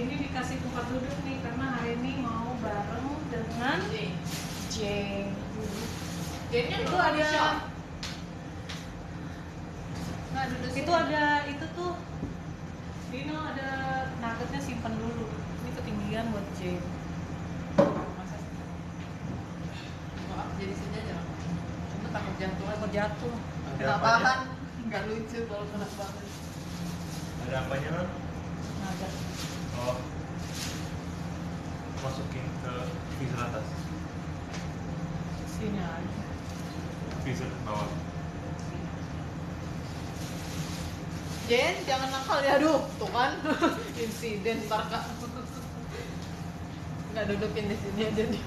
ini dikasih tempat duduk nih karena hari ini mau bareng dengan Jane. Jane-nya Itu ada nggak duduk itu ada itu tuh Dino ada nuggetnya, simpan dulu. Ini ketinggian buat Jane. masa maaf jadi sini aja lah. Cuma takut jatuh aja. Takut jatuh. Ada Nggak apanya? tahan, nggak lucu kalau kena banget. Ada apanya, non? Nugget. Oh, masukin ke freezer atas, Sini aja. freezer bawah. Jen, jangan nakal ya, aduh, tuh kan insiden ntar kak. Nggak dudukin di sini aja dia.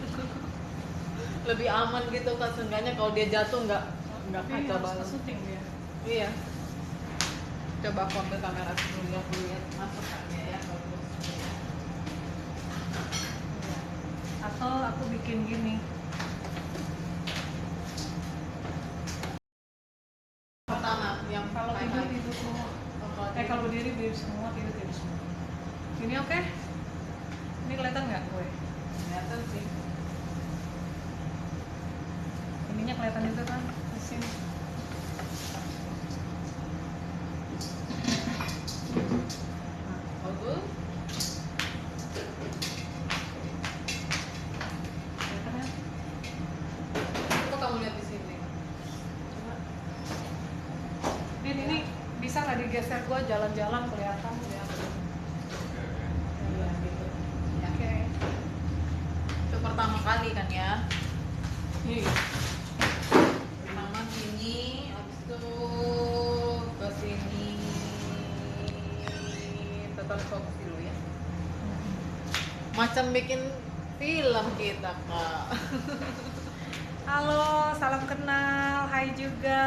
Lebih aman gitu kan, seenggaknya kalau dia jatuh nggak Tapi kacau harus banget. syuting dia. Iya. Coba konten kamera dulu lihat masuk kan ya bagus. Atau aku bikin gini. Pertama yang Kalau tidur tidur semua. Kalau berdiri berdiri semua, tidur tidur semua. Ini oke? Ini kelihatan nggak gue? kelihatan sih. Ininya kelihatan juga kan? Di sini. Bagus. Kelihatan ya? Coba kamu lihat di sini. Coba. Ini bisa nggak digeser gue jalan-jalan kelihatan ya? Iya gitu. Ya. Oke. Itu pertama kali kan ya. Iya. Pertama sini, habis itu ke sini. Total fokus dulu ya. Macam bikin film kita kak. Halo, salam kenal. Hai juga.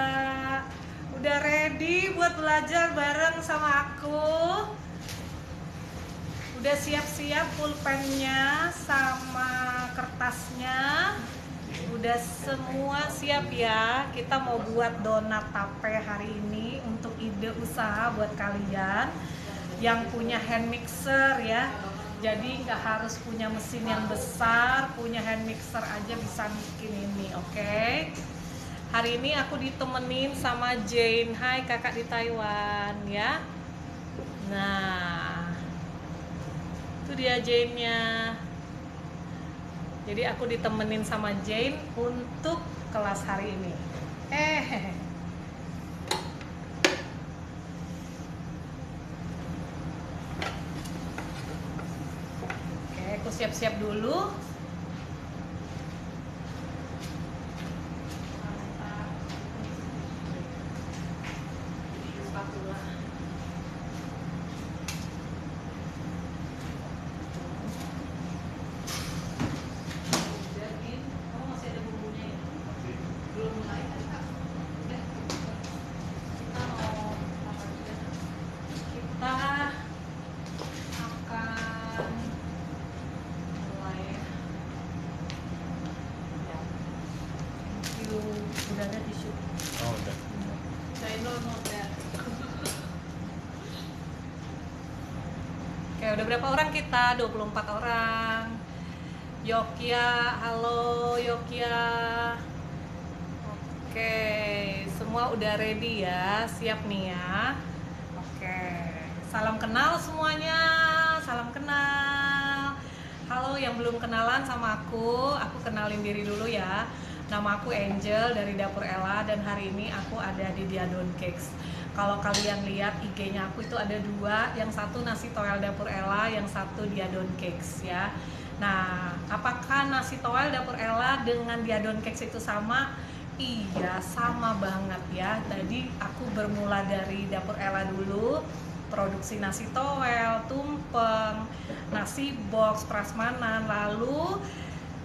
Udah ready buat belajar bareng sama aku? Udah siap-siap pulpennya sama kertasnya? Udah semua siap ya? Kita mau buat donat tape hari ini untuk ide usaha buat kalian yang punya hand mixer ya. Jadi nggak harus punya mesin yang besar, punya hand mixer aja bisa bikin ini, oke? Hari ini aku ditemenin sama Jane. Hai kakak di Taiwan ya. Nah, itu dia Jane-nya. Jadi aku ditemenin sama Jane untuk kelas hari ini. Oke, aku siap-siap dulu. Spatula. Jadi, kamu masih ada bumbunya ya? Masih. Belum mulai kan kak? Udah. Kita mau apa juga? Kita akan mulai ya. Thank you. Udah ada tisu. Oh, udah. Saya not that. Oke, udah berapa orang kita? 24 orang. Yokya, halo Yokya. Oke, semua udah ready ya, siap nih ya. Oke, salam kenal semuanya, salam kenal. Halo yang belum kenalan sama aku kenalin diri dulu ya. Nama aku Angel dari Dapur Ella dan hari ini aku ada di Diadon Cakes. Kalau kalian lihat IG-nya aku itu ada dua, yang satu nasi toel Dapur Ella, yang satu Diadon Cakes ya. Nah, apakah nasi toel Dapur Ella dengan Diadon Cakes itu sama? Iya, sama banget ya. Tadi aku bermula dari Dapur Ella dulu, produksi nasi toel, tumpeng, nasi box, prasmanan, lalu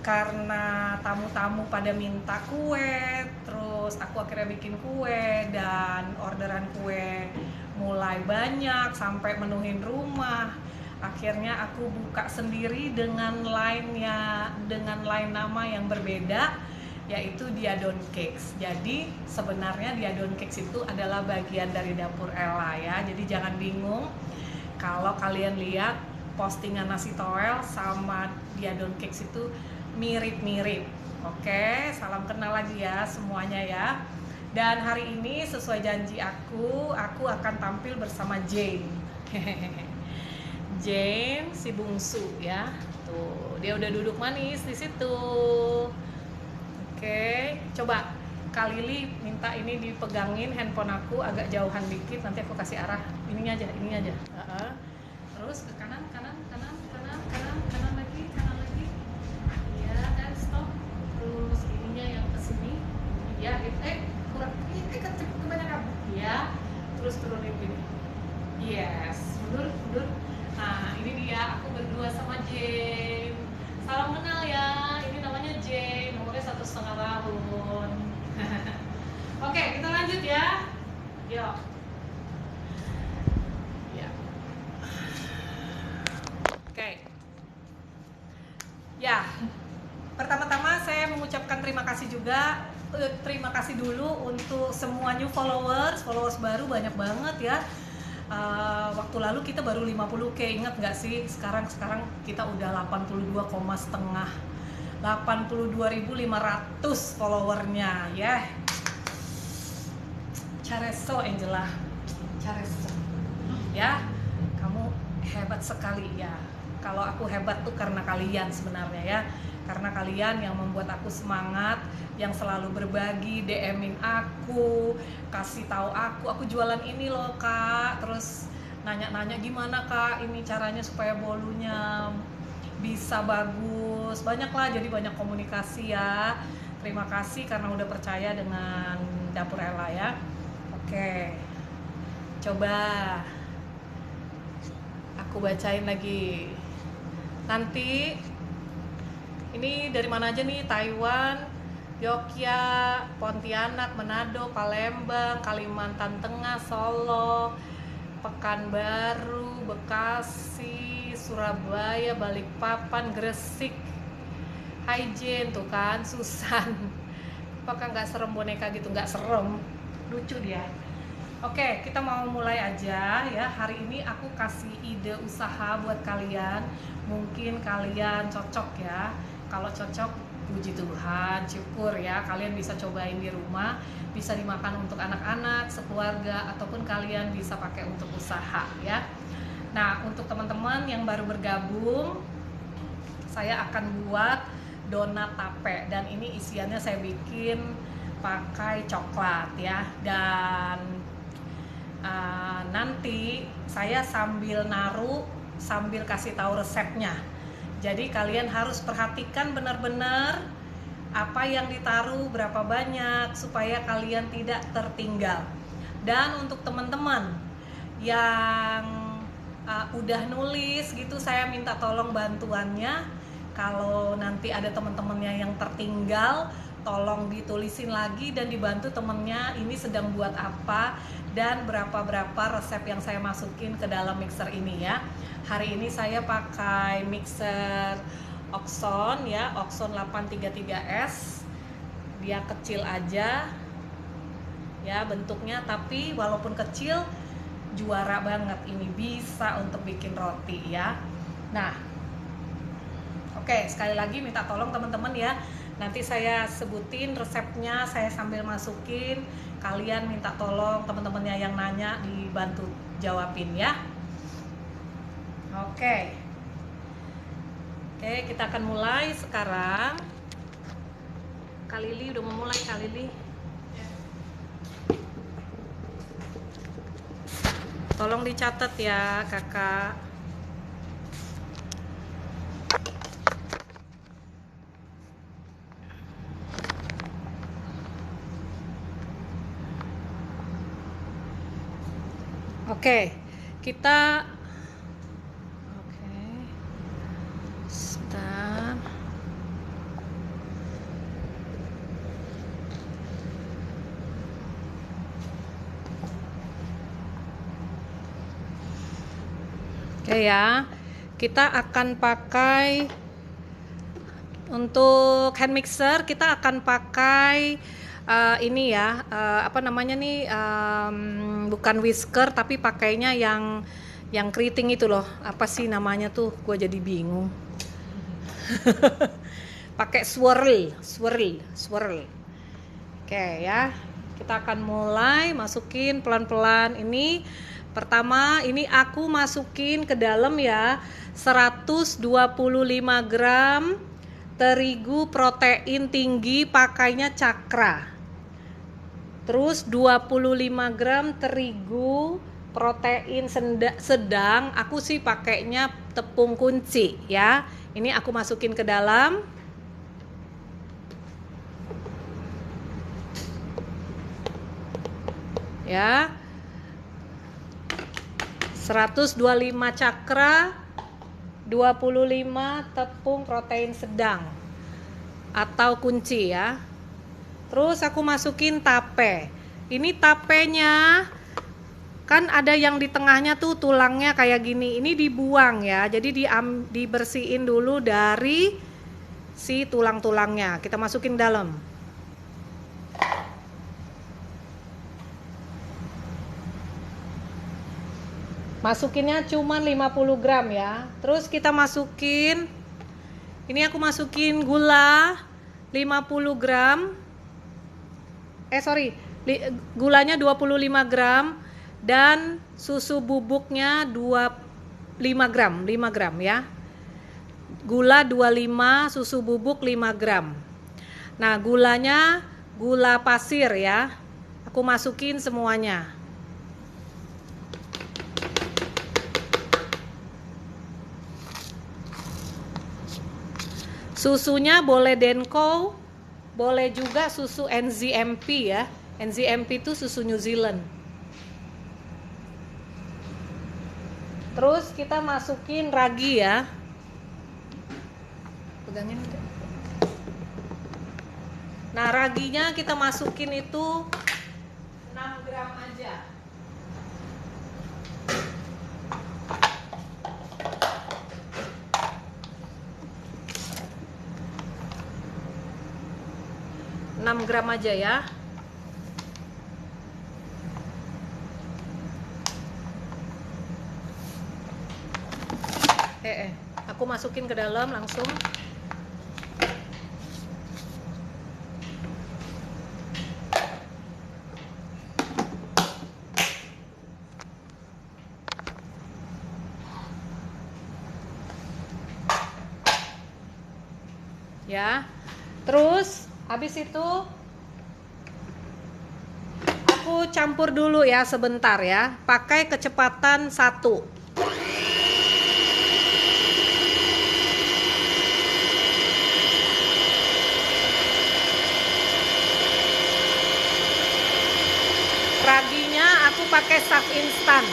karena tamu-tamu pada minta kue, terus aku akhirnya bikin kue dan orderan kue mulai banyak sampai menuhin rumah. Akhirnya aku buka sendiri dengan line nama yang berbeda, yaitu Diadon Cakes. Jadi sebenarnya Diadon Cakes itu adalah bagian dari Dapur Ella ya. Jadi jangan bingung kalau kalian lihat postingan nasi toel sama diadon cakes itu mirip-mirip. Oke, salam kenal lagi ya semuanya ya. Dan hari ini sesuai janji aku akan tampil bersama Jane. Jane si bungsu ya. Tuh, dia udah duduk manis di situ. Oke, coba Kak Lili minta ini dipegangin handphone aku agak jauhan dikit, nanti aku kasih arah ininya aja. Terus ke kanan lagi. Iya, dan stop. Terus ininya yang ke sini. Ya, kurang kebanyakan. Iya. Terus turunin gini. Yes, mundur. Nah, ini dia aku berdua sama Jane. Salam kenal ya. Ini namanya Jane, umurnya 1,5 tahun. Oke, kita lanjut ya. Yuk. Ya. Oke. Ya. Pertama-tama saya mengucapkan terima kasih juga. Terima kasih dulu untuk semua new followers baru banyak banget ya. Waktu lalu kita baru 50k, ingat nggak sih? Sekarang kita udah 82,5, 82.500 followernya ya. Careso Angela, Careso ya, kamu hebat sekali ya. Kalau aku hebat tuh karena kalian sebenarnya ya, karena kalian yang membuat aku semangat, yang selalu berbagi, DM-in aku, kasih tahu aku jualan ini loh Kak, terus nanya-nanya gimana Kak ini caranya supaya bolunya bisa bagus, banyak lah, jadi banyak komunikasi ya. Terima kasih karena udah percaya dengan Dapur Ella ya. Oke, coba aku bacain lagi. Nanti ini dari mana aja nih? Taiwan, Yogyakarta, Pontianak, Manado, Palembang, Kalimantan Tengah, Solo, Pekanbaru, Bekasi, Surabaya, Balikpapan, Gresik. Hai Jen, tuh kan Susan. Apakah nggak serem boneka gitu? Nggak serem, lucu dia. Oke, kita mau mulai aja ya. Hari ini aku kasih ide usaha buat kalian. Mungkin kalian cocok ya. Kalau cocok, puji Tuhan, syukur ya. Kalian bisa cobain di rumah, bisa dimakan untuk anak-anak, sekeluarga, ataupun kalian bisa pakai untuk usaha ya. Nah, untuk teman-teman yang baru bergabung, saya akan buat donat tape, dan ini isiannya saya bikin pakai coklat ya. Dan nanti saya sambil naruh, sambil kasih tahu resepnya. Jadi kalian harus perhatikan benar-benar apa yang ditaruh, berapa banyak, supaya kalian tidak tertinggal. Dan untuk teman-teman yang udah nulis gitu, saya minta tolong bantuannya. Kalau nanti ada teman-temannya yang tertinggal, tolong ditulisin lagi dan dibantu temennya ini sedang buat apa dan berapa resep yang saya masukin ke dalam mixer ini ya. Hari ini saya pakai mixer Oxon ya, Oxon 833S. Dia kecil aja ya bentuknya, tapi walaupun kecil juara banget, ini bisa untuk bikin roti ya. Nah, oke, sekali lagi minta tolong teman-teman ya. Nanti saya sebutin resepnya, saya sambil masukin. Kalian minta tolong teman-temannya yang nanya dibantu jawabin ya. Oke, kita akan mulai sekarang. Kak Lili udah mau mulai, Kak Lili. Tolong dicatat ya, Kakak. Oke, kita sebentar. Oke ya, kita akan pakai untuk hand mixer, kita akan pakai ini ya, apa namanya nih, bukan whisker tapi pakainya yang Yang keriting itu loh, apa sih namanya tuh? Gue jadi bingung. Pakai swirl. Oke ya, kita akan mulai masukin pelan-pelan. Ini pertama, ini aku masukin ke dalam ya 125 gram terigu protein tinggi, pakainya Cakra. Terus 25 gram terigu protein sedang, aku sih pakainya tepung kunci ya. Ini aku masukin ke dalam. Ya. 125 Cakra, 25 tepung protein sedang atau kunci ya. Terus aku masukin tape. Ini tapenya kan ada yang di tengahnya tuh tulangnya kayak gini. Ini dibuang ya. Jadi dibersihin dulu dari si tulang-tulangnya. Kita masukin dalam. Masukinnya cuma 50 gram ya. Terus kita masukin, ini aku masukin gula 50 gram. Gulanya 25 gram dan susu bubuknya 5 gram ya. Gula 25, susu bubuk 5 gram. Nah, gulanya gula pasir ya. Aku masukin semuanya. Susunya boleh Denko, boleh juga susu NZMP ya. NZMP itu susu New Zealand. Terus kita masukin ragi ya. Pegangin. Nah, raginya kita masukin itu 6 gram aja. Gram aja ya. Aku masukin ke dalam langsung. Ya. Terus habis itu aku campur dulu ya sebentar ya, pakai kecepatan 1. Raginya aku pakai sak instan.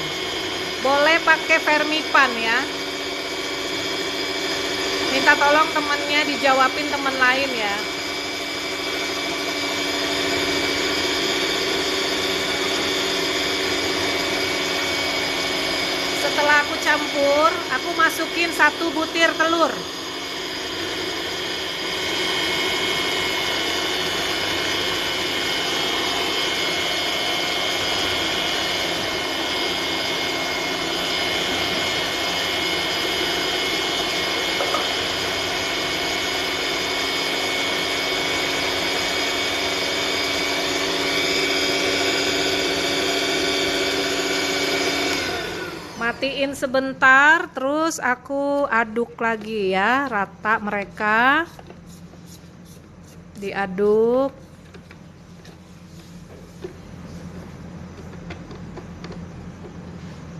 Boleh pakai Fermipan ya. Minta tolong temennya dijawabin temen lain ya. Setelah aku campur, aku masukin 1 butir telur. Matiin sebentar, terus aku aduk lagi ya, rata mereka. Diaduk.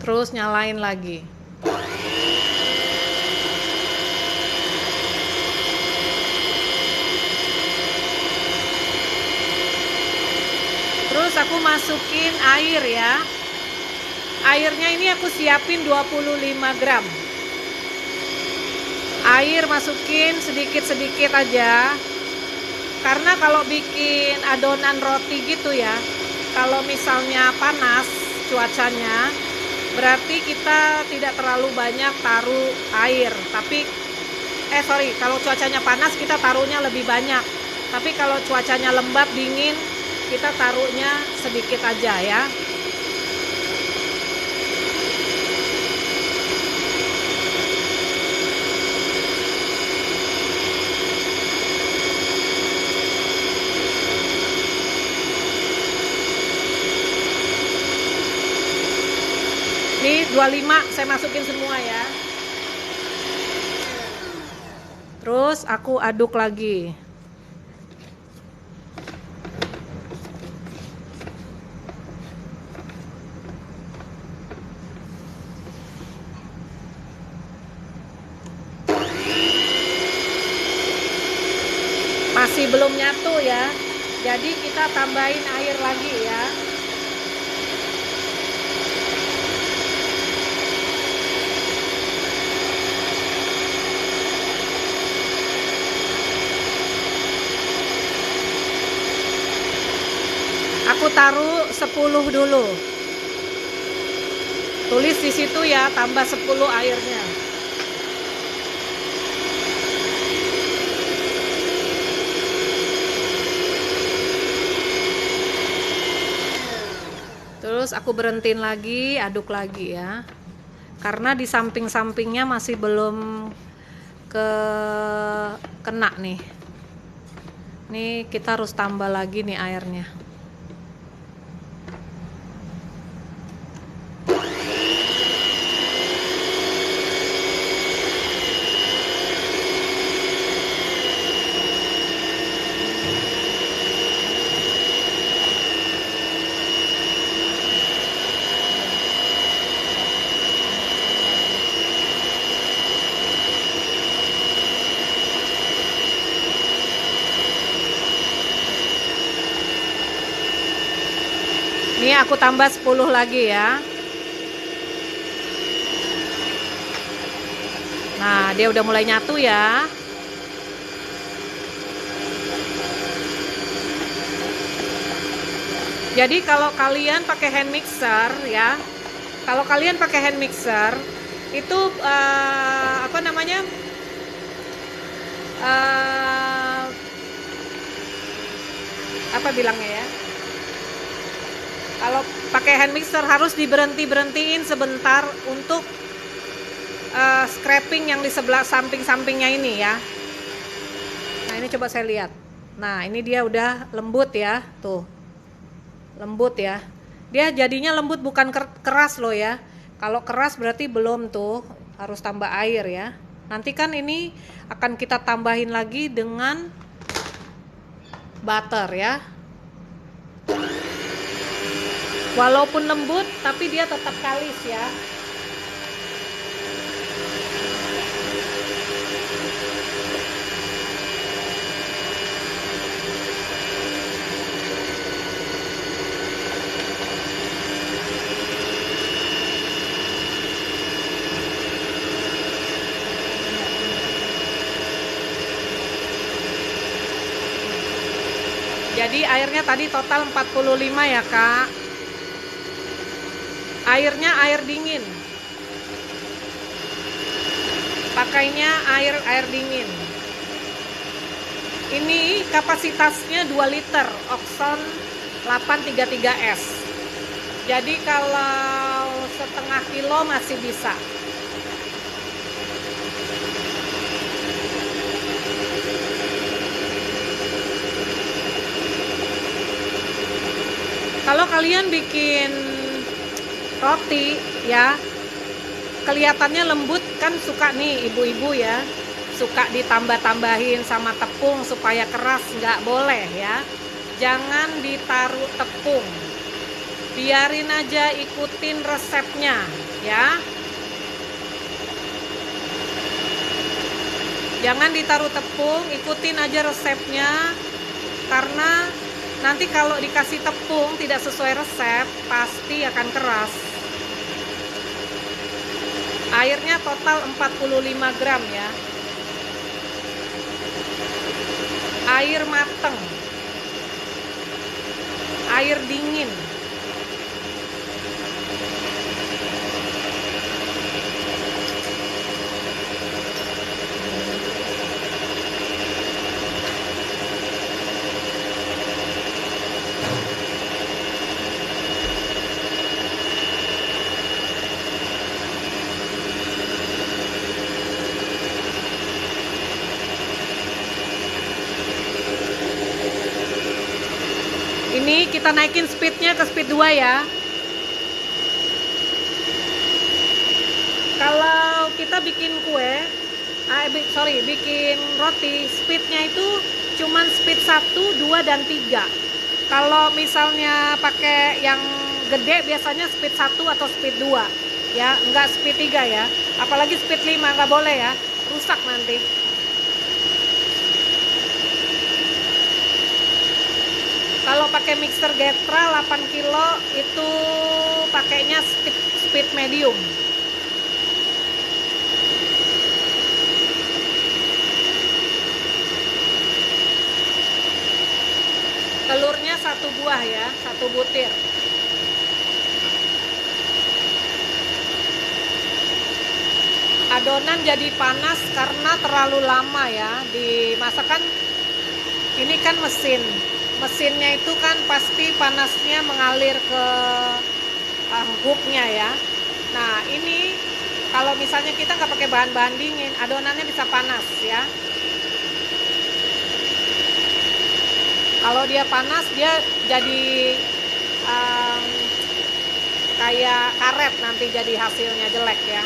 Terus nyalain lagi. Terus aku masukin air ya. Airnya ini aku siapin 25 gram. Air masukin sedikit-sedikit aja. Karena kalau bikin adonan roti gitu ya, kalau misalnya panas cuacanya, berarti kita tidak terlalu banyak taruh air. Tapi kalau cuacanya panas kita taruhnya lebih banyak. Tapi kalau cuacanya lembab dingin, kita taruhnya sedikit aja ya. 25 saya masukin semua ya. Terus aku aduk lagi. Masih belum nyatu ya. Jadi kita tambahin air lagi ya. Aku taruh 10 dulu. Tulis di situ ya, tambah 10 airnya. Terus aku berhentiin lagi, aduk lagi ya. Karena di samping-sampingnya masih belum kena nih. Nih kita harus tambah lagi nih airnya. Ini aku tambah 10 lagi ya. Nah, dia udah mulai nyatu ya. Jadi kalau kalian pakai hand mixer ya, kalau kalian pakai hand mixer itu apa namanya? Apa bilangnya ya? Kalau pakai hand mixer harus diberhentiin sebentar untuk scraping yang di sebelah samping-sampingnya ini ya. Nah ini coba saya lihat. Nah ini dia udah lembut ya, tuh lembut ya. Dia jadinya lembut bukan keras loh ya. Kalau keras berarti belum tuh, harus tambah air ya. Nanti kan ini akan kita tambahin lagi dengan butter ya. Walaupun lembut tapi dia tetap kalis ya. Jadi airnya tadi total 45 ya Kak. Airnya air dingin. Pakainya air dingin. Ini kapasitasnya 2 liter Oxon 833S. Jadi kalau setengah kilo masih bisa. Kalau kalian bikin roti ya, kelihatannya lembut kan, suka nih ibu-ibu ya, suka ditambah-tambahin sama tepung supaya keras, nggak boleh ya. Jangan ditaruh tepung, biarin aja, ikutin resepnya ya. Jangan ditaruh tepung, ikutin aja resepnya, karena nanti kalau dikasih tepung tidak sesuai resep pasti akan keras. Airnya total 45 gram ya. Air mateng, air dingin. Ini kita naikin speednya ke speed 2 ya. Kalau kita bikin kue, bikin roti, speednya itu cuman speed 1, 2, dan 3. Kalau misalnya pakai yang gede biasanya speed 1 atau speed 2 ya, enggak speed 3 ya. Apalagi speed 5 nggak boleh ya, rusak nanti. Kalau pakai mixer Getra 8 kilo itu pakainya speed medium. Telurnya 1 buah ya, 1 butir. Adonan jadi panas karena terlalu lama ya dimasakkan. Ini kan mesinnya itu kan pasti panasnya mengalir ke hooknya ya. Nah ini kalau misalnya kita nggak pakai bahan-bahan dingin, adonannya bisa panas ya. Kalau dia panas dia jadi kayak karet, nanti jadi hasilnya jelek ya.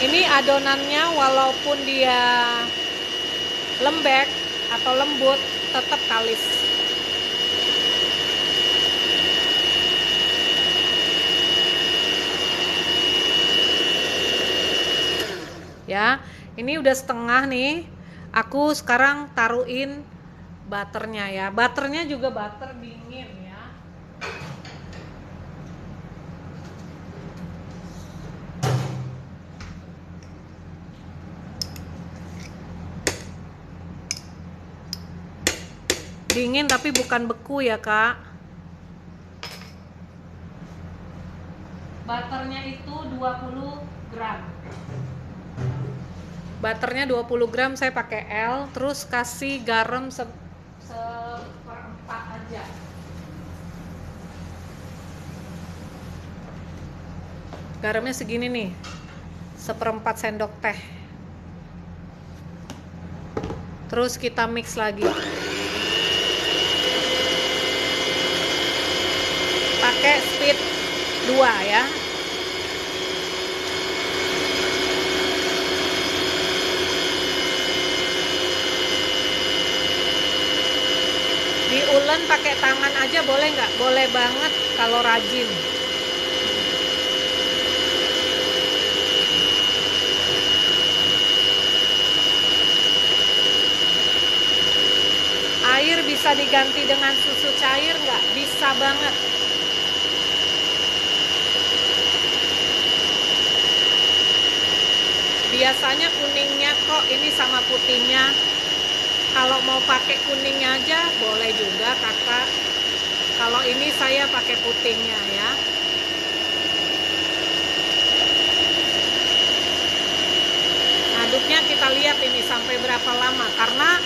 Ini adonannya walaupun dia lembek atau lembut tetap kalis. Ya, ini udah setengah nih. Aku sekarang taruhin butternya ya. Butternya juga butter dingin ya. Dingin tapi bukan beku ya kak. Butternya itu 20 gram. Butternya 20 gram saya pakai L, terus kasih garam seperempat aja. Garamnya segini nih, seperempat sendok teh. Terus kita mix lagi. Pakai speed 2 ya. Diulen pakai tangan aja boleh nggak? Boleh banget kalau rajin. Air bisa diganti dengan susu cair nggak? Bisa banget. Biasanya kuningnya kok ini sama putihnya. Kalau mau pakai kuningnya aja boleh juga kakak. Kalau ini saya pakai putihnya ya. Aduknya kita lihat ini sampai berapa lama, karena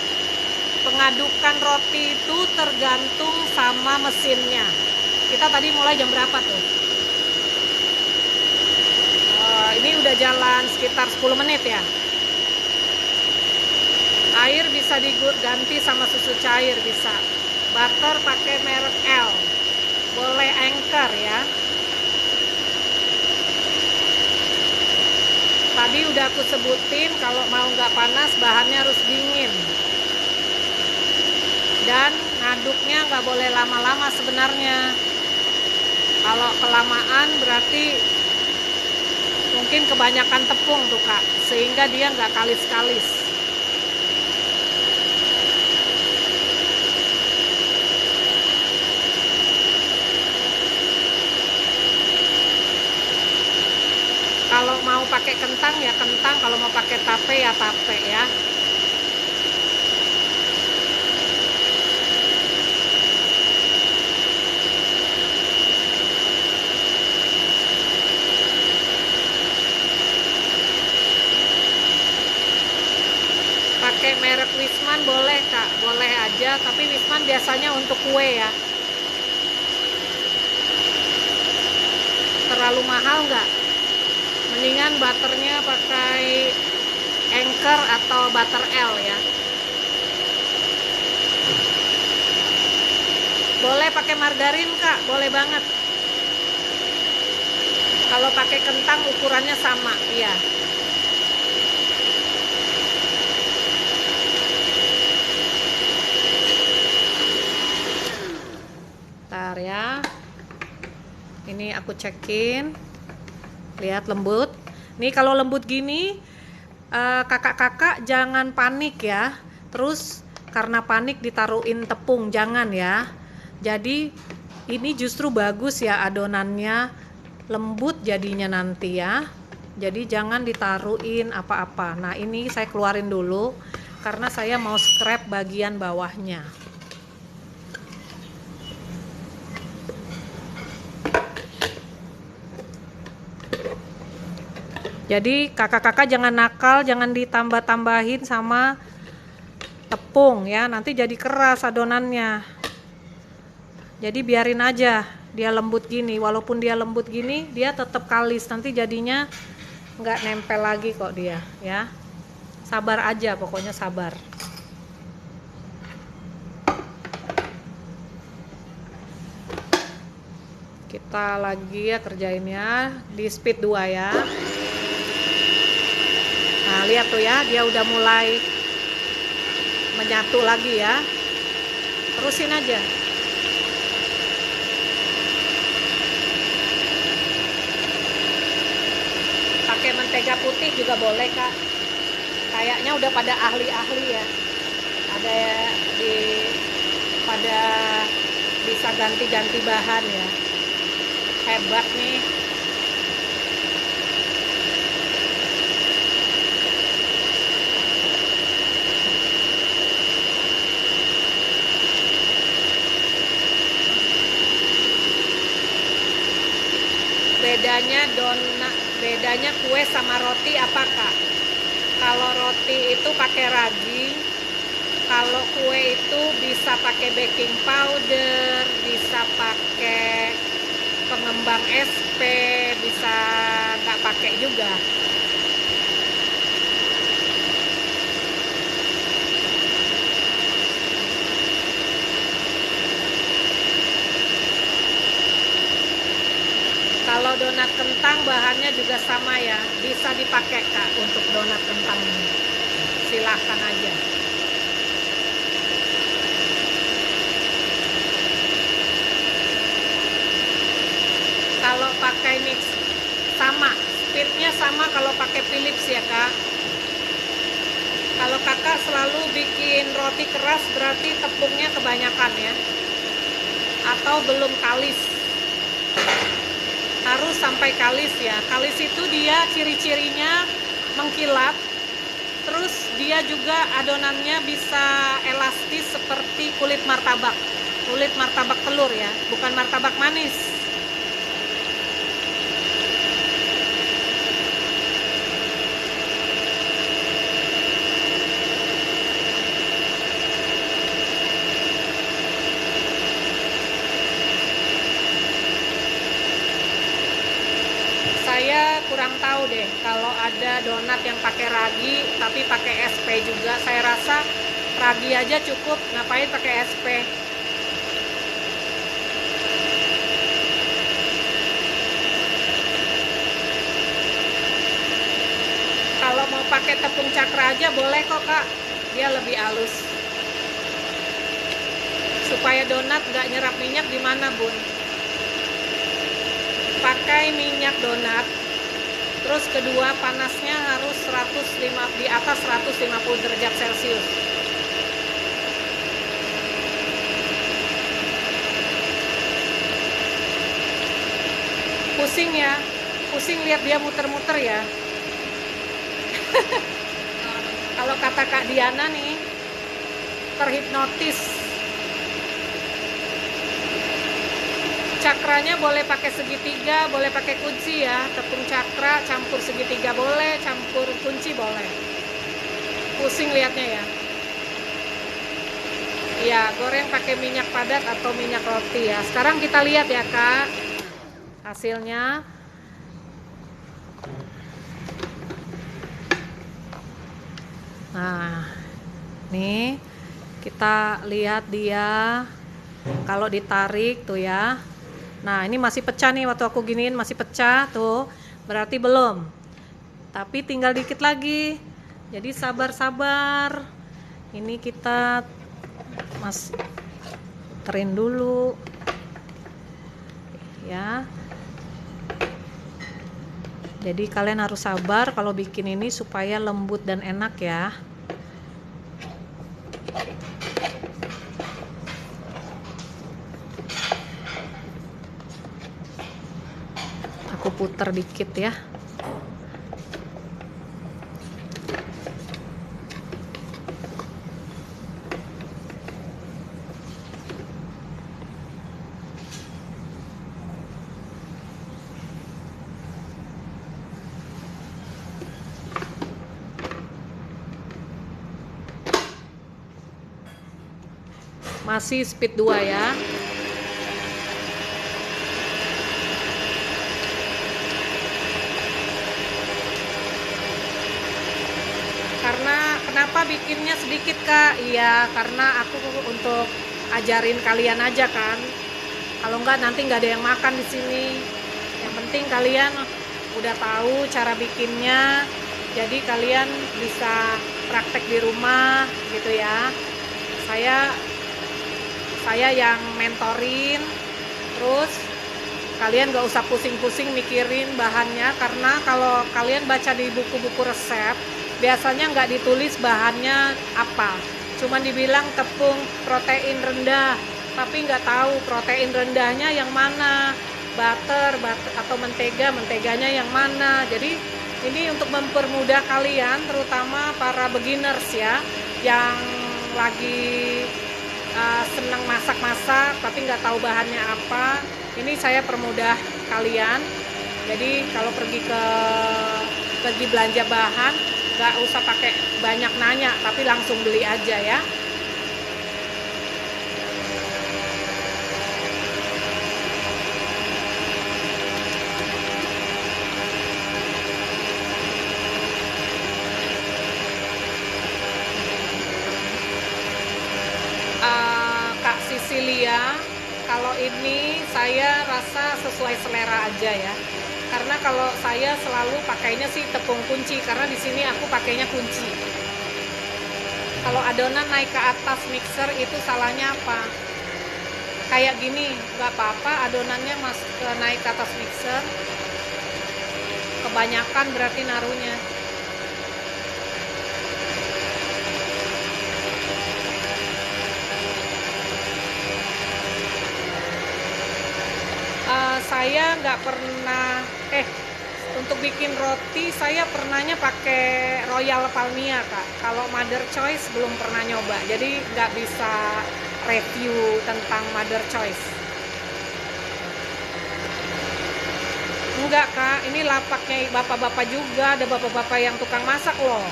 pengadukan roti itu tergantung sama mesinnya. Kita tadi mulai jam berapa tuh? Ini udah jalan sekitar 10 menit ya. Air bisa diganti sama susu cair bisa. Butter pakai merek L. Boleh Anchor ya. Tadi udah aku sebutin kalau mau nggak panas bahannya harus dingin. Dan ngaduknya nggak boleh lama-lama sebenarnya. Kalau kelamaan berarti mungkin kebanyakan tepung tuh kak, sehingga dia nggak kalis-kalis. Kalau mau pakai kentang ya kentang, kalau mau pakai tape ya tape ya. Pakai merek Wisman boleh kak, boleh aja, tapi Wisman biasanya untuk kue ya. Terlalu mahal nggak? Mendingan butternya pakai Anchor atau butter L ya. Boleh pakai margarin Kak, boleh banget. Kalau pakai kentang ukurannya sama, iya. Bentar ya. Ini aku cekin. Lihat lembut. Nih kalau lembut gini, kakak-kakak jangan panik ya. Terus karena panik ditaruhin tepung, jangan ya. Jadi ini justru bagus ya adonannya, lembut jadinya nanti ya. Jadi jangan ditaruhin apa-apa. Nah ini saya keluarin dulu karena saya mau scrap bagian bawahnya. Jadi kakak-kakak jangan nakal, jangan ditambah-tambahin sama tepung ya, nanti jadi keras adonannya. Jadi biarin aja dia lembut gini, walaupun dia lembut gini dia tetap kalis, nanti jadinya nggak nempel lagi kok dia ya. Sabar aja, pokoknya sabar. Kita lagi ya kerjainnya di speed 2 ya. Nah lihat tuh ya, dia udah mulai menyatu lagi ya. Terusin aja. Pakai mentega putih juga boleh Kak. Kayaknya udah pada ahli-ahli ya. Ada pada bisa ganti-ganti bahan ya. Hebat nih. Bedanya kue sama roti apa Kak? Kalau roti itu pakai ragi, kalau kue itu bisa pakai baking powder, bisa pakai pengembang SP, bisa nggak pakai juga. Kalau donat kentang bahannya juga sama ya, bisa dipakai Kak untuk donat kentang ini. Silahkan aja. Kalau pakai mix sama, speednya sama kalau pakai Philips ya Kak. Kalau kakak selalu bikin roti keras berarti tepungnya kebanyakan ya, atau belum kalis. Harus sampai kalis ya. Kalis itu dia ciri-cirinya mengkilap, terus dia juga adonannya bisa elastis seperti kulit martabak telur ya, bukan martabak manis. Saya kurang tahu deh kalau ada donat yang pakai ragi tapi pakai SP juga. Saya rasa ragi aja cukup, ngapain pakai SP. Kalau mau pakai tepung cakra aja boleh kok Kak, dia lebih halus. Supaya donat nggak nyerap minyak di mana Bun? Pakai minyak donat. Terus kedua panasnya harus di atas 150 derajat Celcius. Pusing ya, pusing lihat dia muter-muter ya. Kalau kata Kak Diana nih, terhipnotis. Cakranya boleh pakai segitiga, boleh pakai kunci ya. Tepung cakra campur segitiga boleh, campur kunci boleh. Pusing lihatnya ya. Iya, goreng pakai minyak padat atau minyak roti ya. Sekarang kita lihat ya Kak hasilnya. Nah, nih kita lihat dia kalau ditarik tuh ya. Nah, ini masih pecah nih, waktu aku giniin masih pecah tuh, berarti belum. Tapi tinggal dikit lagi. Jadi sabar-sabar. Ini kita terin dulu. Ya. Jadi kalian harus sabar kalau bikin ini supaya lembut dan enak ya. Aku putar dikit ya. Masih speed 2 ya. Karena kenapa bikinnya sedikit Kak? Iya, karena aku untuk ajarin kalian aja kan. Kalau enggak nanti nggak ada yang makan di sini. Yang penting kalian udah tahu cara bikinnya. Jadi kalian bisa praktek di rumah gitu ya. Saya yang mentorin, terus kalian gak usah pusing-pusing mikirin bahannya, karena kalau kalian baca di buku-buku resep biasanya nggak ditulis bahannya apa, cuman dibilang tepung protein rendah, tapi nggak tahu protein rendahnya yang mana, butter atau menteganya yang mana. Jadi ini untuk mempermudah kalian, terutama para beginners ya, yang lagi senang masak-masak tapi nggak tahu bahannya apa. Ini saya permudah kalian. Jadi kalau pergi belanja bahan, nggak usah pakai banyak nanya, tapi langsung beli aja ya. Kak Sisilia, kalau ini saya rasa sesuai selera aja ya. Karena kalau saya selalu pakainya sih tepung kunci, karena di sini aku pakainya kunci. Kalau adonan naik ke atas mixer itu salahnya apa? Kayak gini, nggak apa-apa adonannya naik ke atas mixer. Kebanyakan berarti naruhnya. Saya nggak pernah untuk bikin roti saya pernahnya pakai Royal Palmia Kak. Kalau Mother Choice belum pernah nyoba, jadi nggak bisa review tentang Mother Choice. Enggak Kak, ini lapaknya bapak-bapak juga, ada bapak-bapak yang tukang masak loh,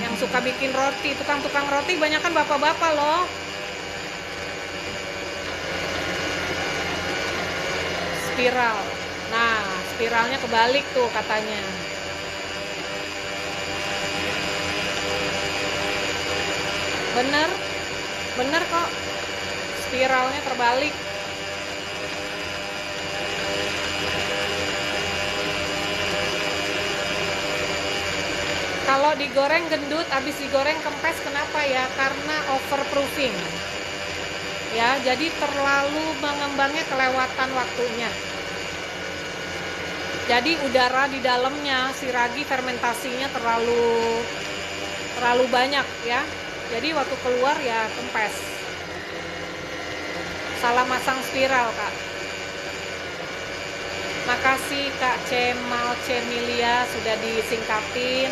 yang suka bikin roti, tukang roti banyak kan bapak-bapak loh. Spiral. Nah, spiralnya kebalik tuh katanya. Bener kok. Spiralnya terbalik. Kalau digoreng gendut, habis digoreng kempes, kenapa ya? Karena overproofing. Ya, jadi terlalu mengembangnya kelewatan waktunya. Jadi udara di dalamnya si ragi fermentasinya terlalu banyak ya. Jadi waktu keluar ya kempes. Salah masang spiral Kak. Makasih Kak Cemal Cemilia sudah disingkapin.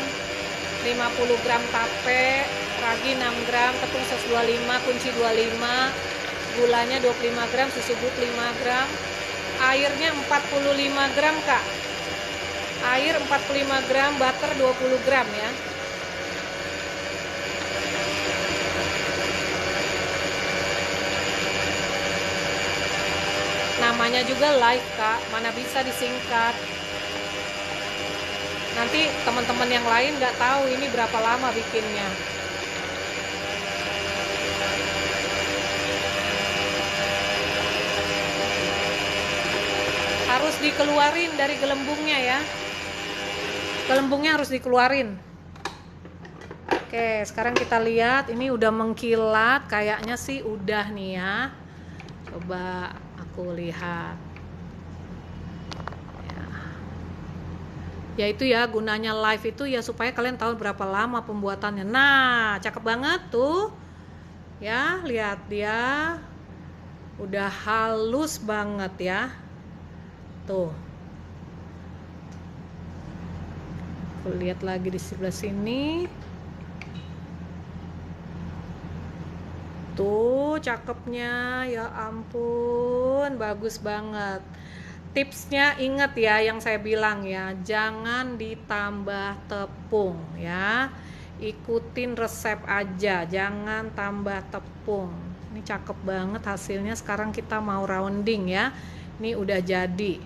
50 gram tape, ragi 6 gram, tepung sos 25, kunci 25, gulanya 25 gram, susu bubuk 5 gram, airnya 45 gram Kak. Air 45 gram, butter 20 gram ya. Namanya juga live Kak, mana bisa disingkat. Nanti teman-teman yang lain nggak tahu ini berapa lama bikinnya. harus dikeluarin dari gelembungnya ya. Gelembungnya harus dikeluarin. Oke, sekarang kita lihat ini udah mengkilat, kayaknya sih udah nih ya. Coba aku lihat. Ya itu ya, gunanya live itu ya supaya kalian tahu berapa lama pembuatannya. Nah, cakep banget tuh. Ya, lihat dia. Udah halus banget ya. Tuh. Aku lihat lagi di sebelah sini. Tuh cakepnya, ya ampun, bagus banget. Tipsnya ingat ya yang saya bilang ya, jangan ditambah tepung ya. Ikutin resep aja, jangan tambah tepung. Ini cakep banget hasilnya. Sekarang kita mau rounding ya. Ini udah jadi.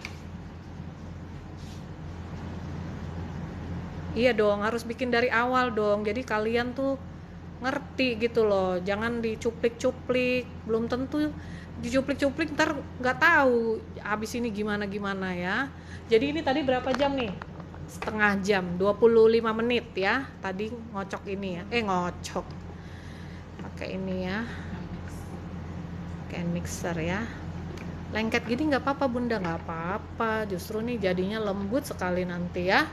Iya dong, harus bikin dari awal dong. Jadi kalian tuh ngerti gitu loh, jangan dicuplik-cuplik, belum tentu dicuplik-cuplik ntar nggak tahu habis ini gimana ya. Jadi ini tadi berapa jam nih? Setengah jam, 25 menit ya tadi ngocok ini ya, ngocok pakai ini ya, pakai mixer ya. Lengket gini nggak apa-apa bunda, nggak apa-apa, justru nih jadinya lembut sekali nanti ya.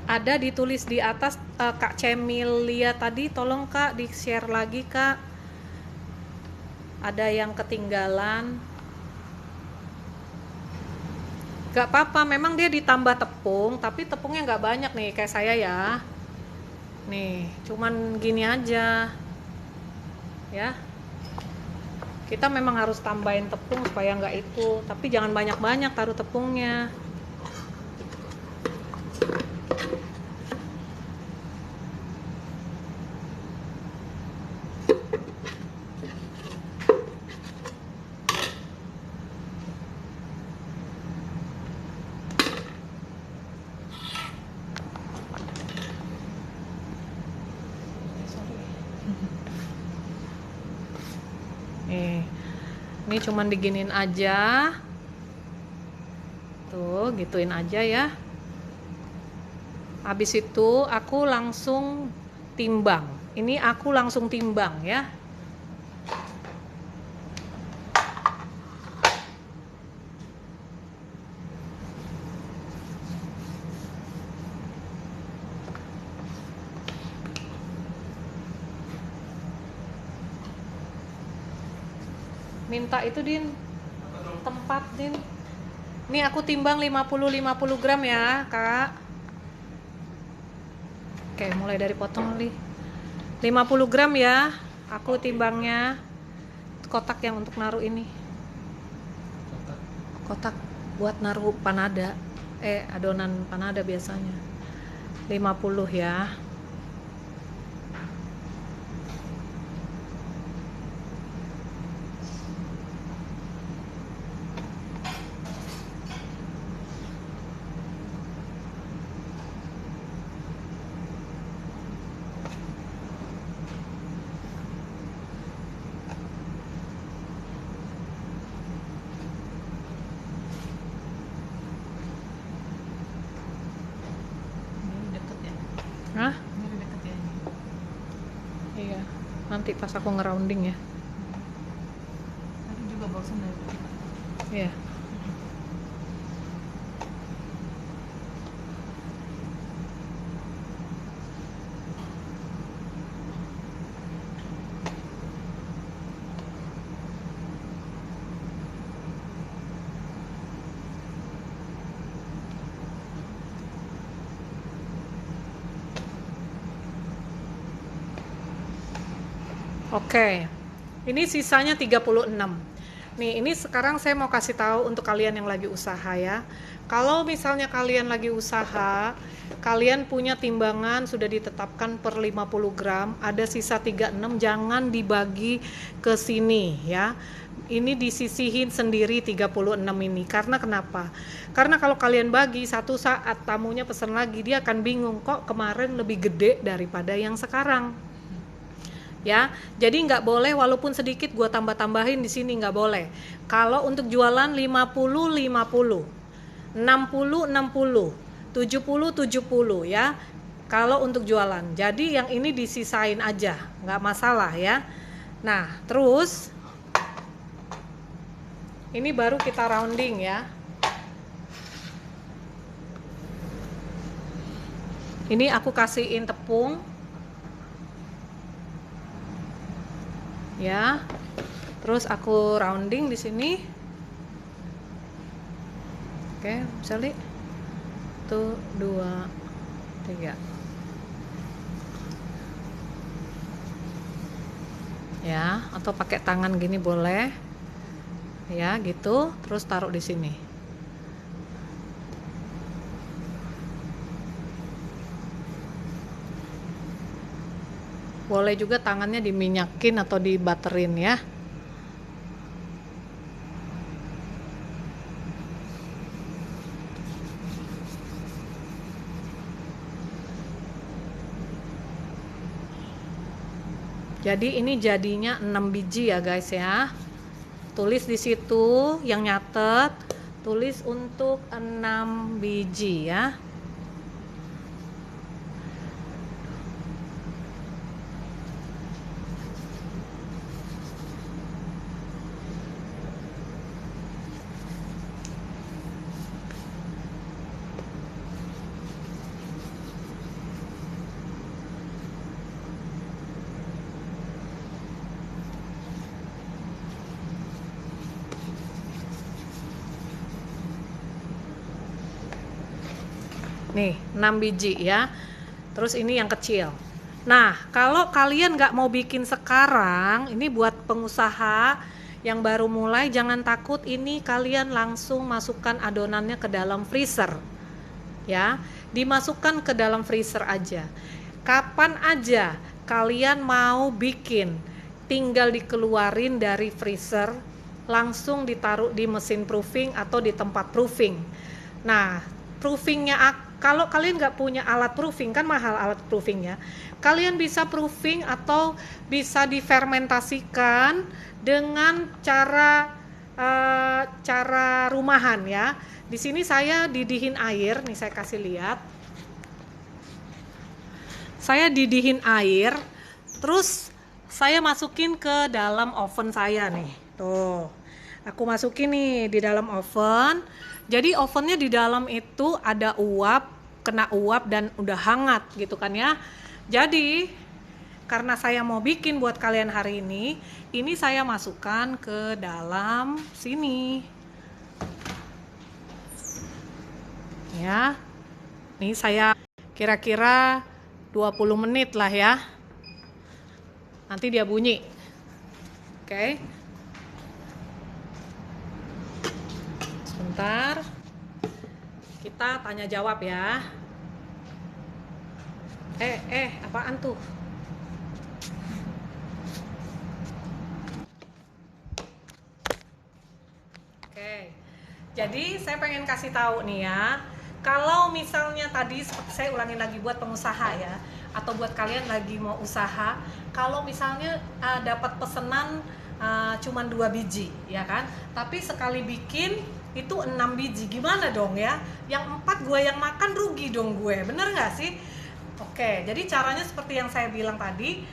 Ada ditulis di atas Kak Cemilia tadi, tolong Kak di share lagi Kak, ada yang ketinggalan. Gak apa-apa, memang dia ditambah tepung, tapi tepungnya nggak banyak nih kayak saya ya. Nih cuman gini aja ya. Kita memang harus tambahin tepung supaya nggak itu, tapi jangan banyak-banyak taruh tepungnya. Ini cuman diginin aja. Tuh, gituin aja ya. Habis itu aku langsung timbang. Ini aku langsung timbang ya. Minta itu Din tempat Din. Ini aku timbang 50 gram ya Kak. Oke, mulai dari potong nih. 50 gram ya aku timbangnya. Kotak yang untuk naruh ini, kotak buat naruh panada, adonan panada biasanya. 50 ya. Hah? Ini deket ya ini. Iya, nanti pas aku ngerounding ya. Tadi juga barusan dari kita. Iya. Oke, ini sisanya 36. Nih, ini sekarang saya mau kasih tahu untuk kalian yang lagi usaha ya. Kalau misalnya kalian lagi usaha, kalian punya timbangan sudah ditetapkan per 50 gram, ada sisa 36, jangan dibagi ke sini ya. Ini disisihin sendiri 36 ini. Karena kenapa? Karena kalau kalian bagi, satu saat tamunya pesan lagi, dia akan bingung kok kemarin lebih gede daripada yang sekarang. ya. Jadi nggak boleh walaupun sedikit gue tambah-tambahin di sini, nggak boleh. Kalau untuk jualan 50-50, 60-60, 70-70 ya. Kalau untuk jualan, jadi yang ini disisain aja, nggak masalah ya. Nah, terus ini baru kita rounding ya. Ini aku kasihin tepung. Ya. Terus aku rounding di sini. Oke, bisa lihat. 1 2 3. Ya, atau pakai tangan gini boleh. Ya, gitu. Terus taruh di sini. Boleh juga tangannya diminyakin atau dibaterin ya. Jadi ini jadinya 6 biji ya guys ya. Tulis di situ yang nyatet, tulis untuk 6 biji ya. Nih 6 biji ya. Terus ini yang kecil. Nah kalau kalian nggak mau bikin sekarang, ini buat pengusaha yang baru mulai, jangan takut, ini kalian langsung masukkan adonannya ke dalam freezer ya. Dimasukkan ke dalam freezer aja. Kapan aja kalian mau bikin, tinggal dikeluarin dari freezer, langsung ditaruh di mesin proofing atau di tempat proofing. Nah proofingnya, kalau kalian nggak punya alat proofing, kan mahal alat proofingnya, kalian bisa proofing atau bisa difermentasikan dengan cara rumahan ya. Di sini saya didihin air, nih saya kasih lihat. Saya didihin air, terus saya masukin ke dalam oven saya nih. Tuh, aku masukin nih di dalam oven. Jadi ovennya di dalam itu ada uap, kena uap dan udah hangat gitu kan ya. Jadi karena saya mau bikin buat kalian hari ini saya masukkan ke dalam sini. Ya. Nih saya kira-kira 20 menit lah ya. Nanti dia bunyi. Oke. Sebentar, kita tanya jawab ya. Apaan tuh? Oke, jadi saya pengen kasih tahu nih ya, kalau misalnya tadi saya ulangin lagi buat pengusaha ya, atau buat kalian lagi mau usaha, kalau misalnya dapat pesanan cuman 2 biji ya kan, tapi sekali bikin itu 6 biji, gimana dong ya? Yang 4 gue yang makan, rugi dong gue, bener nggak sih? Oke, jadi caranya seperti yang saya bilang tadi,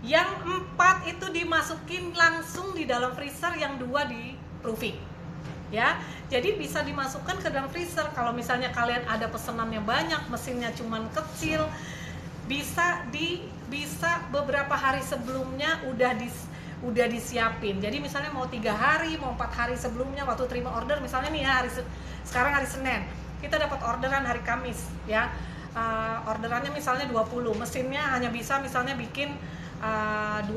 yang 4 itu dimasukin langsung di dalam freezer, yang 2 di proofing ya. Jadi bisa dimasukkan ke dalam freezer. Kalau misalnya kalian ada pesanan yang banyak, mesinnya cuman kecil, bisa beberapa hari sebelumnya udah disiapin. Jadi misalnya mau 3 hari, mau 4 hari sebelumnya waktu terima order, misalnya nih ya sekarang hari Senin, kita dapat orderan hari Kamis ya. Orderannya misalnya 20, mesinnya hanya bisa misalnya bikin 12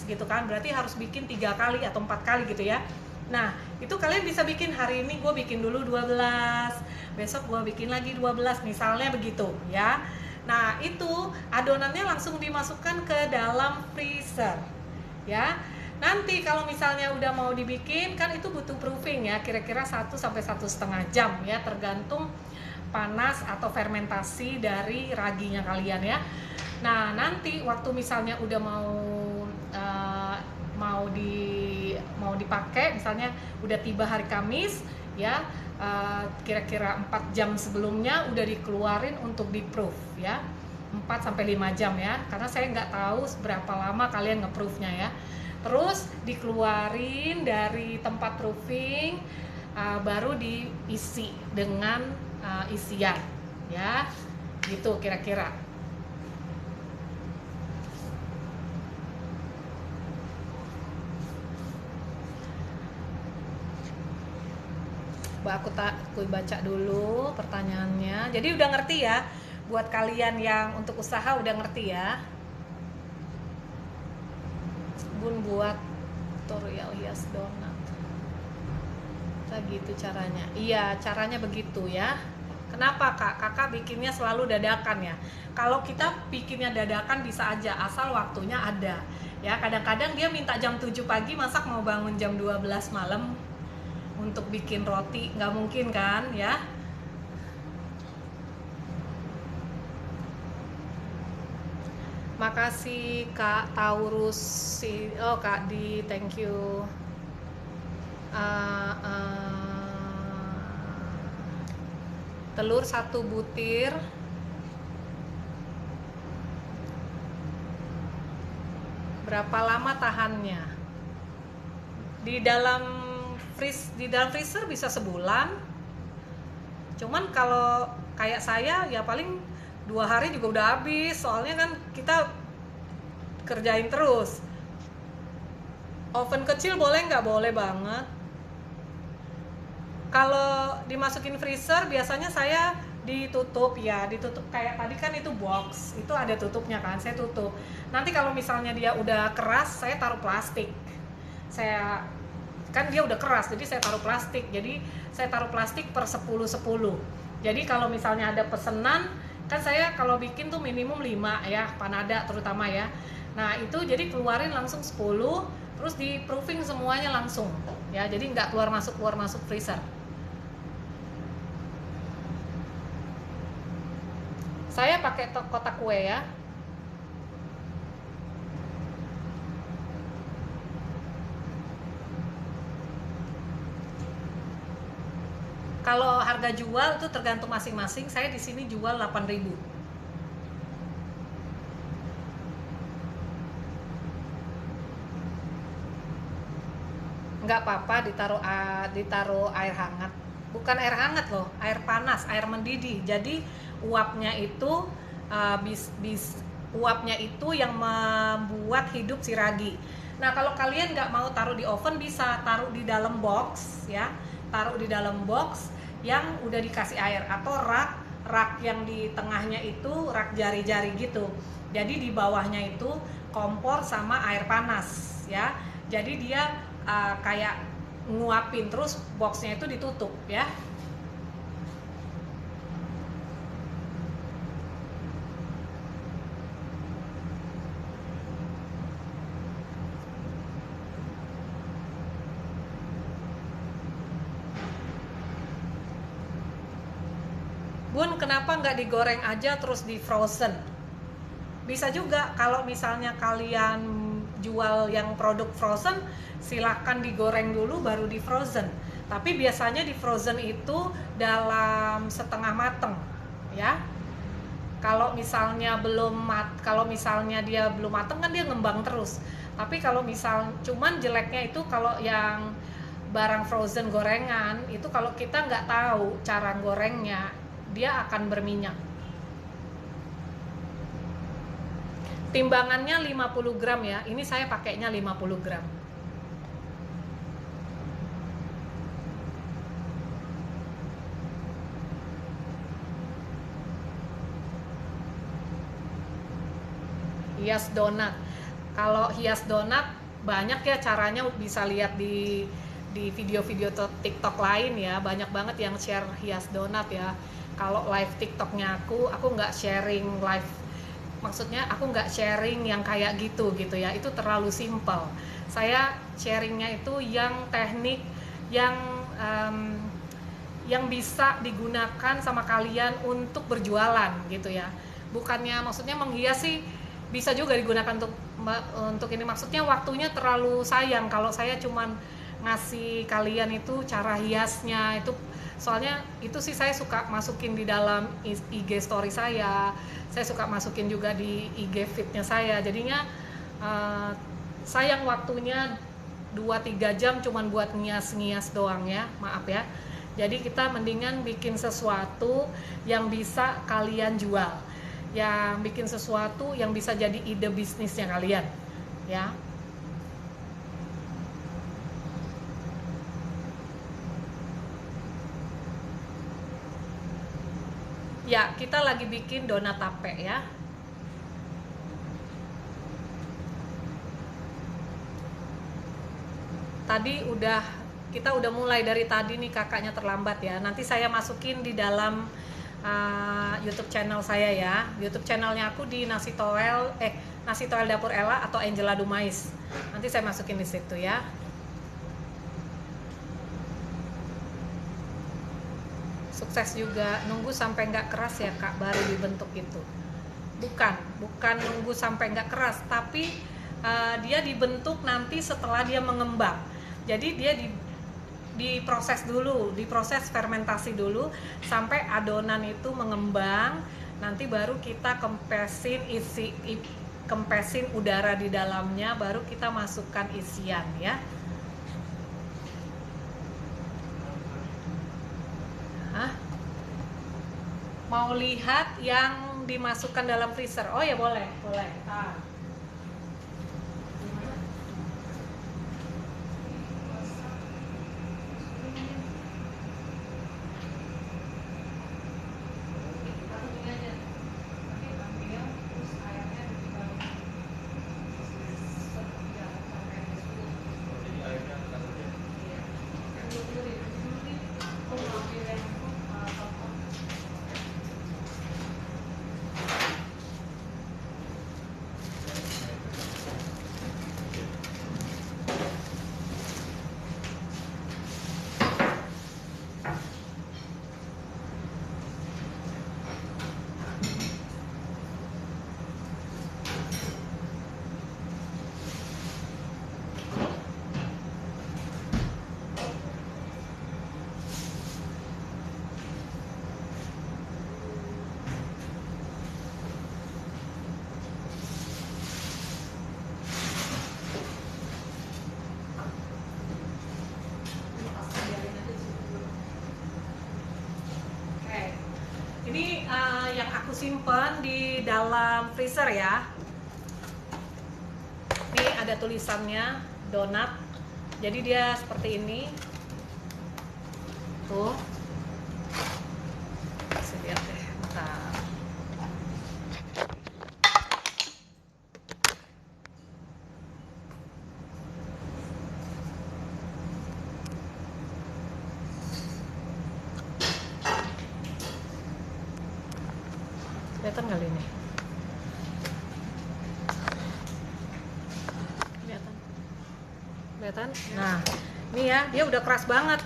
gitu kan, berarti harus bikin 3 kali atau 4 kali gitu ya. Nah itu kalian bisa bikin hari ini, gue bikin dulu 12, besok gue bikin lagi 12, misalnya begitu ya. Nah itu adonannya langsung dimasukkan ke dalam freezer ya. Nanti kalau misalnya udah mau dibikin, kan itu butuh proofing ya, kira-kira 1 sampai 1,5 jam ya, tergantung panas atau fermentasi dari raginya kalian ya. Nah nanti waktu misalnya udah mau mau dipakai, misalnya udah tiba hari Kamis ya, kira-kira 4 jam sebelumnya udah dikeluarin untuk di-proof ya, 4-5 jam ya, karena saya nggak tahu berapa lama kalian nge-proofnya ya. Terus dikeluarin dari tempat proofing, baru diisi dengan isian ya, gitu kira-kira. Aku baca dulu pertanyaannya. Jadi udah ngerti ya, buat kalian yang untuk usaha udah ngerti ya. Bun buat tutorial hias donat. Gitu caranya. Iya, caranya begitu ya. Kenapa Kak? Kakak bikinnya selalu dadakan ya. Kalau kita bikinnya dadakan bisa aja, asal waktunya ada. Ya, kadang-kadang dia minta jam 7 pagi, masak mau bangun jam 12 malam untuk bikin roti, nggak mungkin kan ya. Makasih Kak Taurus, Kak Di, thank you. Telur 1 butir, berapa lama tahannya? Di dalam freezer bisa sebulan. Cuman kalau kayak saya ya paling 2 hari juga udah habis, soalnya kan kita kerjain terus. Oven kecil boleh nggak? Boleh banget. Kalau dimasukin freezer biasanya saya ditutup ya, ditutup kayak tadi kan itu box, itu ada tutupnya kan, saya tutup. Nanti kalau misalnya dia udah keras, saya taruh plastik. Kan dia udah keras, jadi saya taruh plastik. Jadi saya taruh plastik per 10-10. Jadi kalau misalnya ada pesenan, kan saya kalau bikin tuh minimum 5 ya, panada terutama ya. Nah itu jadi keluarin langsung 10, terus di proofing semuanya langsung ya, jadi nggak keluar masuk freezer. Saya pakai kotak kue ya. Kalau harga jual itu tergantung masing-masing. Saya di sini jual 8.000. Nggak apa-apa ditaruh air hangat. Bukan air hangat loh, air panas, air mendidih. Jadi uapnya itu uapnya itu yang membuat hidup si ragi. Nah kalau kalian nggak mau taruh di oven, bisa taruh di dalam box ya. Taruh di dalam box yang udah dikasih air, atau rak yang di tengahnya itu rak jari-jari gitu. Jadi di bawahnya itu kompor sama air panas ya. Jadi dia kayak nguapin, terus boxnya itu ditutup ya. Bun, kenapa nggak digoreng aja terus di frozen? Bisa juga, kalau misalnya kalian jual yang produk frozen, silakan digoreng dulu baru di frozen. Tapi biasanya di frozen itu dalam setengah mateng ya. Kalau misalnya dia belum mateng kan dia ngembang terus. Tapi kalau cuman jeleknya itu kalau yang barang frozen gorengan itu, kalau kita nggak tahu cara gorengnya, dia akan berminyak. Timbangannya 50 gram ya. Ini saya pakainya 50 gram. Hias donat. Kalau hias donat banyak ya caranya, bisa lihat di video-video TikTok lain ya. Banyak banget yang share hias donat ya. Kalau live TikToknya aku nggak sharing live, maksudnya aku nggak sharing yang kayak gitu ya, itu terlalu simple. Saya sharingnya itu yang teknik yang bisa digunakan sama kalian untuk berjualan gitu ya. Bukannya maksudnya menghias sih bisa juga digunakan untuk untuk ini maksudnya waktunya terlalu sayang kalau saya cuman ngasih kalian itu cara hiasnya itu, soalnya itu sih saya suka masukin di dalam IG story saya suka masukin juga di IG feednya saya, jadinya sayang waktunya 2-3 jam cuman buat ngias-ngias doang ya, maaf ya. Jadi kita mendingan bikin sesuatu yang bisa kalian jual, yang bikin sesuatu yang bisa jadi ide bisnisnya kalian ya. Ya, kita lagi bikin donat tape ya. Tadi kita udah mulai dari tadi nih, kakaknya terlambat ya. Nanti saya masukin di dalam YouTube channel saya ya. YouTube channelnya aku di Nasi Toel Dapur Ella atau Angela Dumais. Nanti saya masukin di situ ya. Sukses juga. Nunggu sampai nggak keras ya kak baru dibentuk itu. Bukan nunggu sampai nggak keras, tapi dia dibentuk nanti setelah dia mengembang. Jadi dia diproses dulu, diproses fermentasi dulu sampai adonan itu mengembang. Nanti baru kita kempesin udara di dalamnya, baru kita masukkan isian ya. Mau lihat yang dimasukkan dalam freezer? Oh ya boleh. Ini yang aku simpan di dalam freezer ya. Ini ada tulisannya donat. Jadi dia seperti ini. Tuh. Kasih lihat deh. Bentar. Kelihatan kali ini? Kelihatan? Nah, ini ya, dia udah keras banget.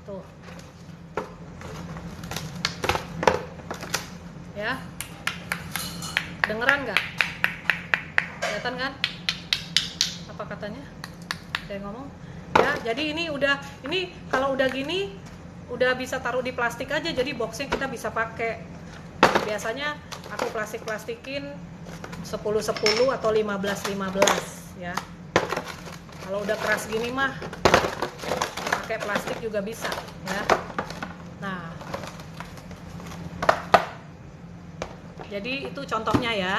Tuh. Ya. Dengeran nggak? Kelihatan kan? Apa katanya? Ada yang ngomong? Ya, jadi ini kalau udah gini udah bisa taruh di plastik aja, jadi boxnya kita bisa pakai. Biasanya aku plastikin 10-10 atau 15-15 ya. Kalau udah keras gini mah pakai plastik juga bisa ya. Nah, jadi itu contohnya ya.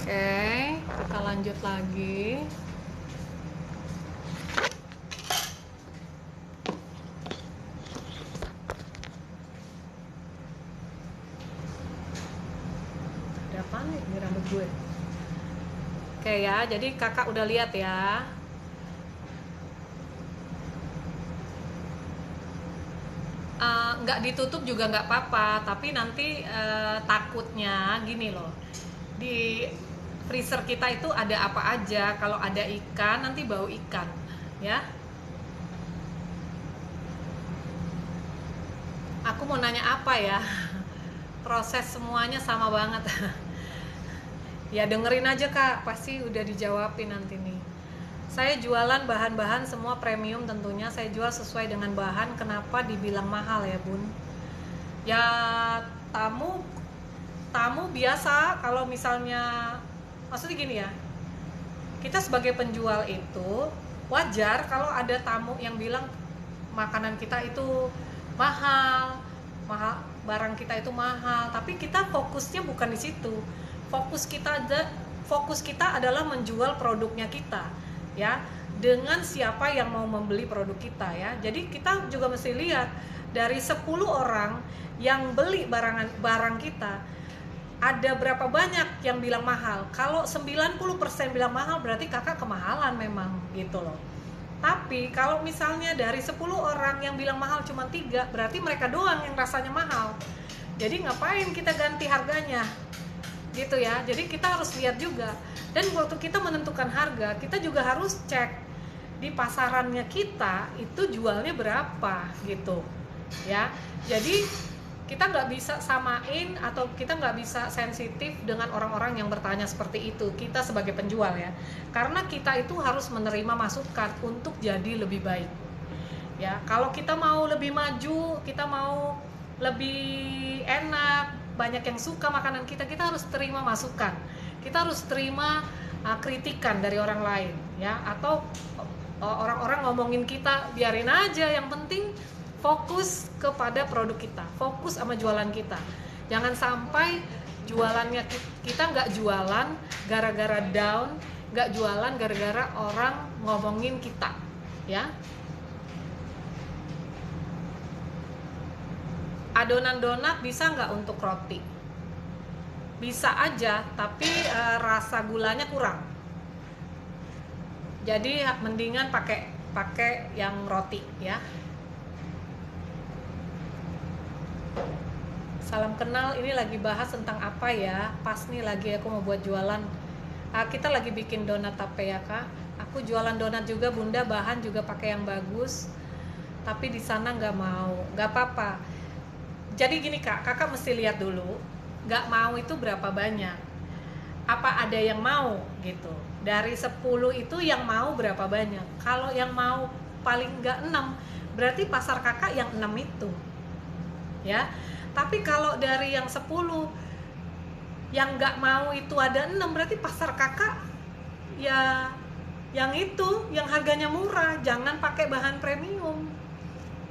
Oke, kita lanjut lagi. Ada apa nih di rambut gue? Oke ya, jadi kakak udah lihat ya. nggak ditutup juga nggak apa-apa, tapi nanti takutnya gini loh, di freezer kita itu ada apa aja. Kalau ada ikan nanti bau ikan ya. Aku mau nanya apa ya? Proses semuanya sama banget. Ya dengerin aja Kak, pasti udah dijawabin nanti nih. Saya jualan bahan-bahan semua premium tentunya. Saya jual sesuai dengan bahan. Kenapa dibilang mahal ya Bun? Ya tamu biasa kalau misalnya, maksudnya gini ya, kita sebagai penjual itu wajar kalau ada tamu yang bilang makanan kita itu mahal, barang kita itu mahal. Tapi kita fokusnya bukan di situ. Fokus kita adalah menjual produknya kita ya, dengan siapa yang mau membeli produk kita ya. Jadi kita juga mesti lihat dari 10 orang yang beli barang kita, ada berapa banyak yang bilang mahal. Kalau 90% bilang mahal berarti kakak kemahalan memang gitu loh. Tapi kalau misalnya dari 10 orang yang bilang mahal cuma 3, berarti mereka doang yang rasanya mahal. Jadi ngapain kita ganti harganya gitu ya. Jadi kita harus lihat juga, dan waktu kita menentukan harga kita juga harus cek di pasarannya kita itu jualnya berapa gitu ya. Jadi kita nggak bisa samain atau kita nggak bisa sensitif dengan orang-orang yang bertanya seperti itu, kita sebagai penjual ya, karena kita itu harus menerima masukan untuk jadi lebih baik ya. Kalau kita mau lebih maju, kita mau lebih enak, banyak yang suka makanan kita harus terima masukan, kita harus terima kritikan dari orang lain ya. Atau orang-orang ngomongin kita, biarin aja, yang penting fokus kepada produk kita, fokus sama jualan kita. Jangan sampai jualannya kita nggak jualan gara-gara down, nggak jualan gara-gara orang ngomongin kita ya. Adonan donat bisa nggak untuk roti? Bisa aja, tapi rasa gulanya kurang. Jadi mendingan pakai yang roti ya. Salam kenal, ini lagi bahas tentang apa ya? Pas nih lagi aku mau buat jualan. Kita lagi bikin donat tape ya Kak. Aku jualan donat juga Bunda, bahan juga pakai yang bagus. Tapi di sana nggak mau, nggak apa-apa. Jadi gini Kak, kakak mesti lihat dulu, nggak mau itu berapa banyak, apa ada yang mau gitu. Dari 10 itu yang mau berapa banyak. Kalau yang mau paling nggak 6, berarti pasar kakak yang 6 itu ya. Tapi kalau dari yang 10 yang nggak mau itu ada 6, berarti pasar kakak ya yang itu, yang harganya murah. Jangan pakai bahan premium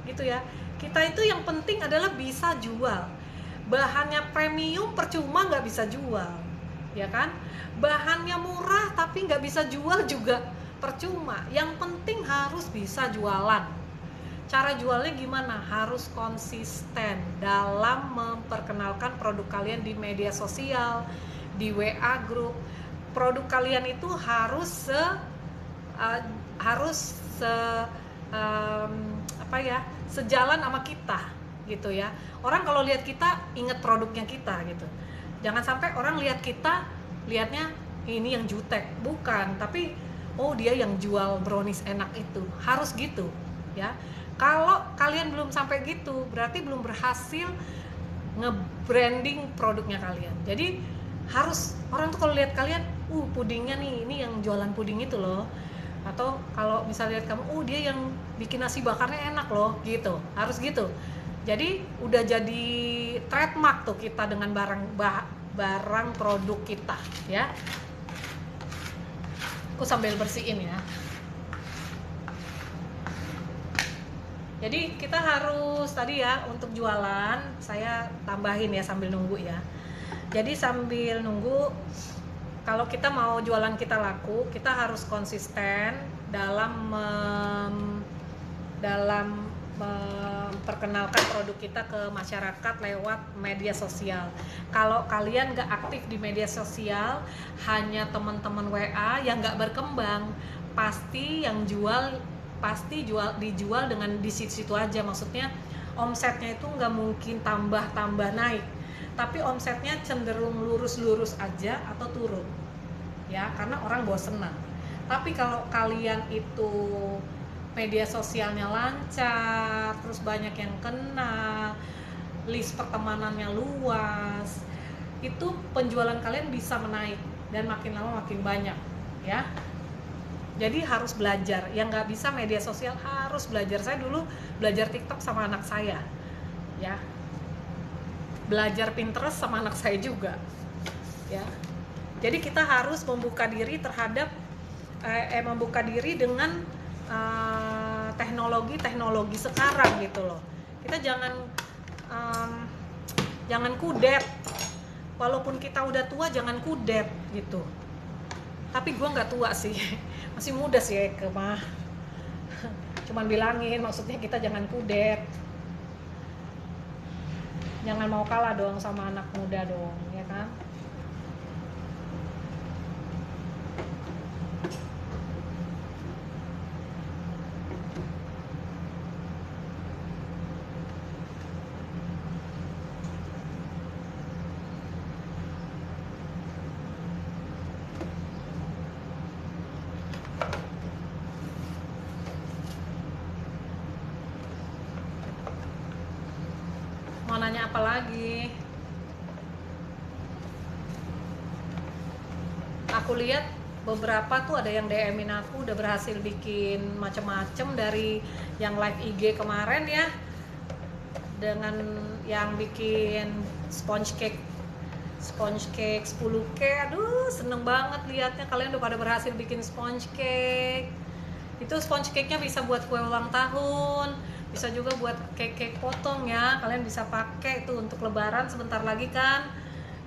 gitu ya. Kita itu yang penting adalah bisa jual. Bahannya premium percuma nggak bisa jual ya kan. Bahannya murah tapi nggak bisa jual juga percuma. Yang penting harus bisa jualan. Cara jualnya gimana? Harus konsisten dalam memperkenalkan produk kalian di media sosial, di WA group. Produk kalian itu harus sejalan sama kita gitu ya. Orang kalau lihat kita inget produknya kita gitu. Jangan sampai orang lihat kita, lihatnya ini yang jutek, bukan, tapi oh dia yang jual brownies enak itu. Harus gitu ya. Kalau kalian belum sampai gitu, berarti belum berhasil nge-branding produknya kalian. Jadi harus orang tuh kalau lihat kalian, pudingnya nih, ini yang jualan puding itu loh. Atau kalau misalnya lihat kamu, dia yang bikin nasi bakarnya enak loh gitu. Harus gitu. Jadi udah jadi trademark tuh kita dengan barang produk kita ya. Aku sambil bersihin ya. Jadi kita harus tadi ya, untuk jualan saya tambahin ya sambil nunggu ya. Jadi sambil nunggu, kalau kita mau jualan kita laku, kita harus konsisten dalam memperkenalkan produk kita ke masyarakat lewat media sosial. Kalau kalian nggak aktif di media sosial, hanya teman-teman WA yang nggak berkembang, pasti yang dijual dengan di situ-situ aja. Maksudnya omsetnya itu nggak mungkin tambah naik, tapi omsetnya cenderung lurus aja atau turun ya, karena orang bosenan. Tapi kalau kalian itu media sosialnya lancar, terus banyak yang kenal, list pertemanannya luas, itu penjualan kalian bisa menaik dan makin lama makin banyak ya. Jadi harus belajar, yang nggak bisa media sosial harus belajar. Saya dulu belajar TikTok sama anak saya ya, belajar Pinterest sama anak saya juga ya. Jadi kita harus membuka diri terhadap membuka diri dengan teknologi sekarang gitu loh. Kita jangan kudet, walaupun kita udah tua jangan kudet gitu. Tapi gue nggak tua sih, masih muda sih Eke mah. Cuman bilangin, maksudnya kita jangan kudet, jangan mau kalah dong sama anak muda dong, ya kan? Mau nanya apa lagi? Aku lihat beberapa tuh ada yang DM-in aku udah berhasil bikin macem-macem, dari yang live IG kemarin ya, dengan yang bikin sponge cake 10K. Aduh, seneng banget liatnya, kalian udah pada berhasil bikin sponge cake. Itu sponge cake-nya bisa buat kue ulang tahun, bisa juga buat cake potong ya. Kalian bisa pakai itu untuk lebaran sebentar lagi kan,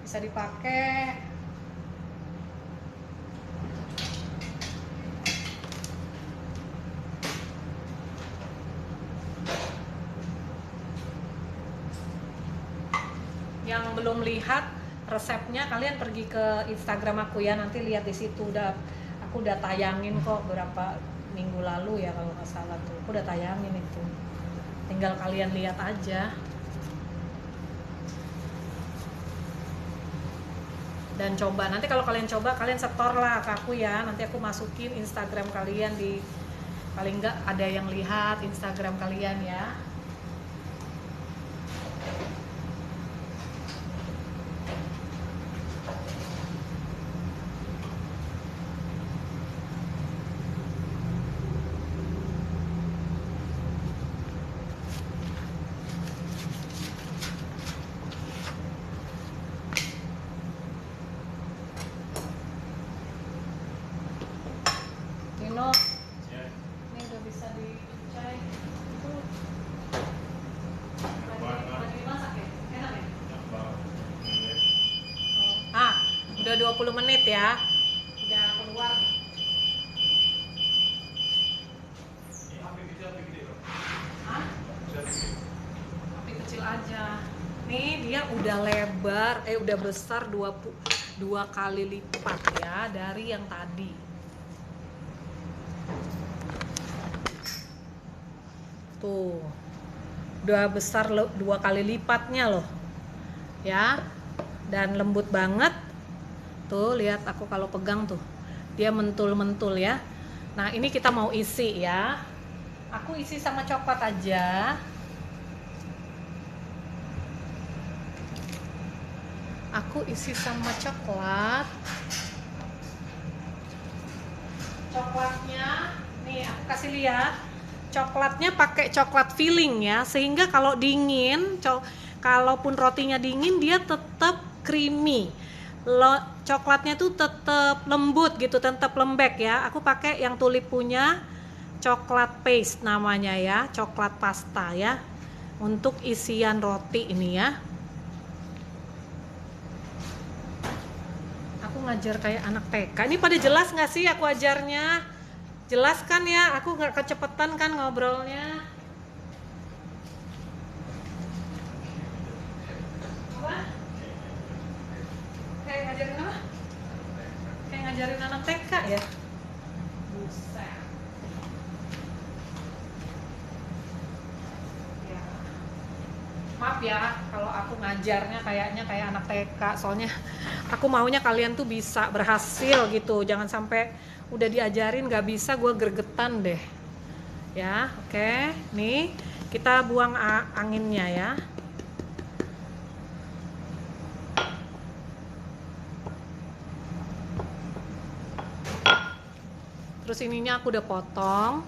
bisa dipakai. Yang belum lihat resepnya, kalian pergi ke Instagram aku ya, nanti lihat di situ. Aku udah tayangin kok berapa minggu lalu ya kalau nggak salah tuh, aku udah tayangin itu. Tinggal kalian lihat aja. Dan coba, nanti kalau kalian coba, kalian setor lah ke aku ya, nanti aku masukin Instagram kalian, di paling nggak ada yang lihat Instagram kalian ya. Nino, Ya. ini udah bisa dicai. Itu lagi dimasak ya? Enak ya? Ah, udah 20 menit ya. Udah keluar. Hah? Api kecil aja. Nih dia udah lebar, udah besar 2 kali lipat ya dari yang tadi. Tuh, udah besar 2 kali lipatnya loh ya, dan lembut banget tuh. Lihat aku kalau pegang tuh dia mentul-mentul ya. Nah ini kita mau isi ya, aku isi sama coklat aja. Aku isi sama coklat. Coklatnya nih aku kasih lihat, coklatnya pakai coklat filling ya, sehingga kalau dingin, kalaupun rotinya dingin dia tetap creamy. Coklatnya tuh tetap lembut gitu, tetap lembek ya. Aku pakai yang Tulip punya coklat paste namanya ya, coklat pasta ya, untuk isian roti ini ya. Aku ngajar kayak anak TK. Ini pada jelas nggak sih aku ajarnya? Jelas kan ya? Aku nggak kecepetan kan ngobrolnya? Apa? Kayak ngajarin apa? Kayak ngajarin anak TK ya? Buset. Ya. Maaf ya kalau aku ngajarnya kayaknya kayak anak TK, soalnya aku maunya kalian tuh bisa berhasil gitu, jangan sampai udah diajarin gak bisa, gue gregetan deh ya. Oke, nih kita buang anginnya ya. Terus ininya aku udah potong,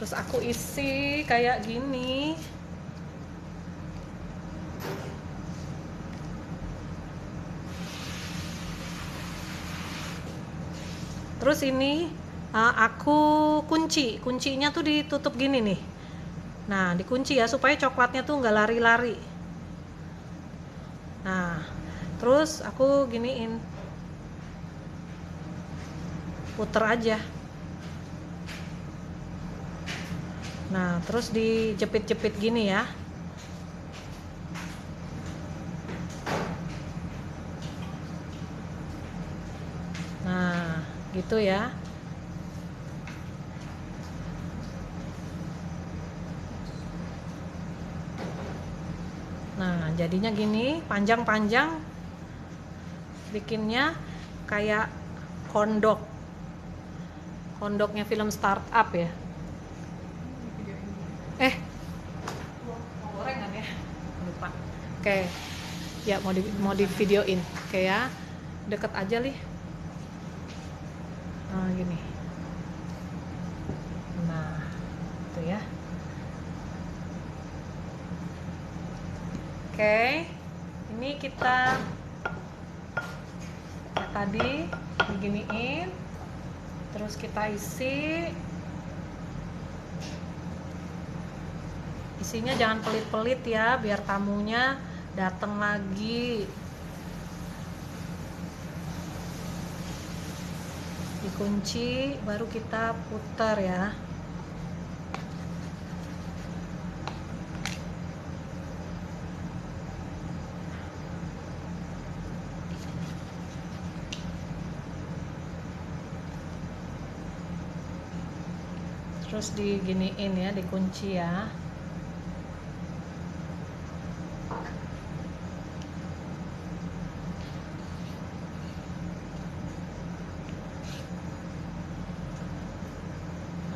terus aku isi kayak gini. Terus ini aku kuncinya tuh ditutup gini nih. Nah, dikunci ya supaya coklatnya tuh nggak lari-lari. Nah, terus aku giniin, puter aja. Nah, terus dijepit-jepit gini ya. Nah, gitu ya. Nah, jadinya gini, panjang-panjang, bikinnya kayak kondoknya film startup ya. Mau gorengan ya? Lupa. Oke, ya mau di videoin. Oke ya, deket aja lih. Nah, gini. Nah, itu ya. Oke, ini kita ya, tadi diginiin, terus kita isinya jangan pelit-pelit ya, biar tamunya datang lagi. Dikunci, baru kita putar ya. Terus diginiin ya, dikunci ya.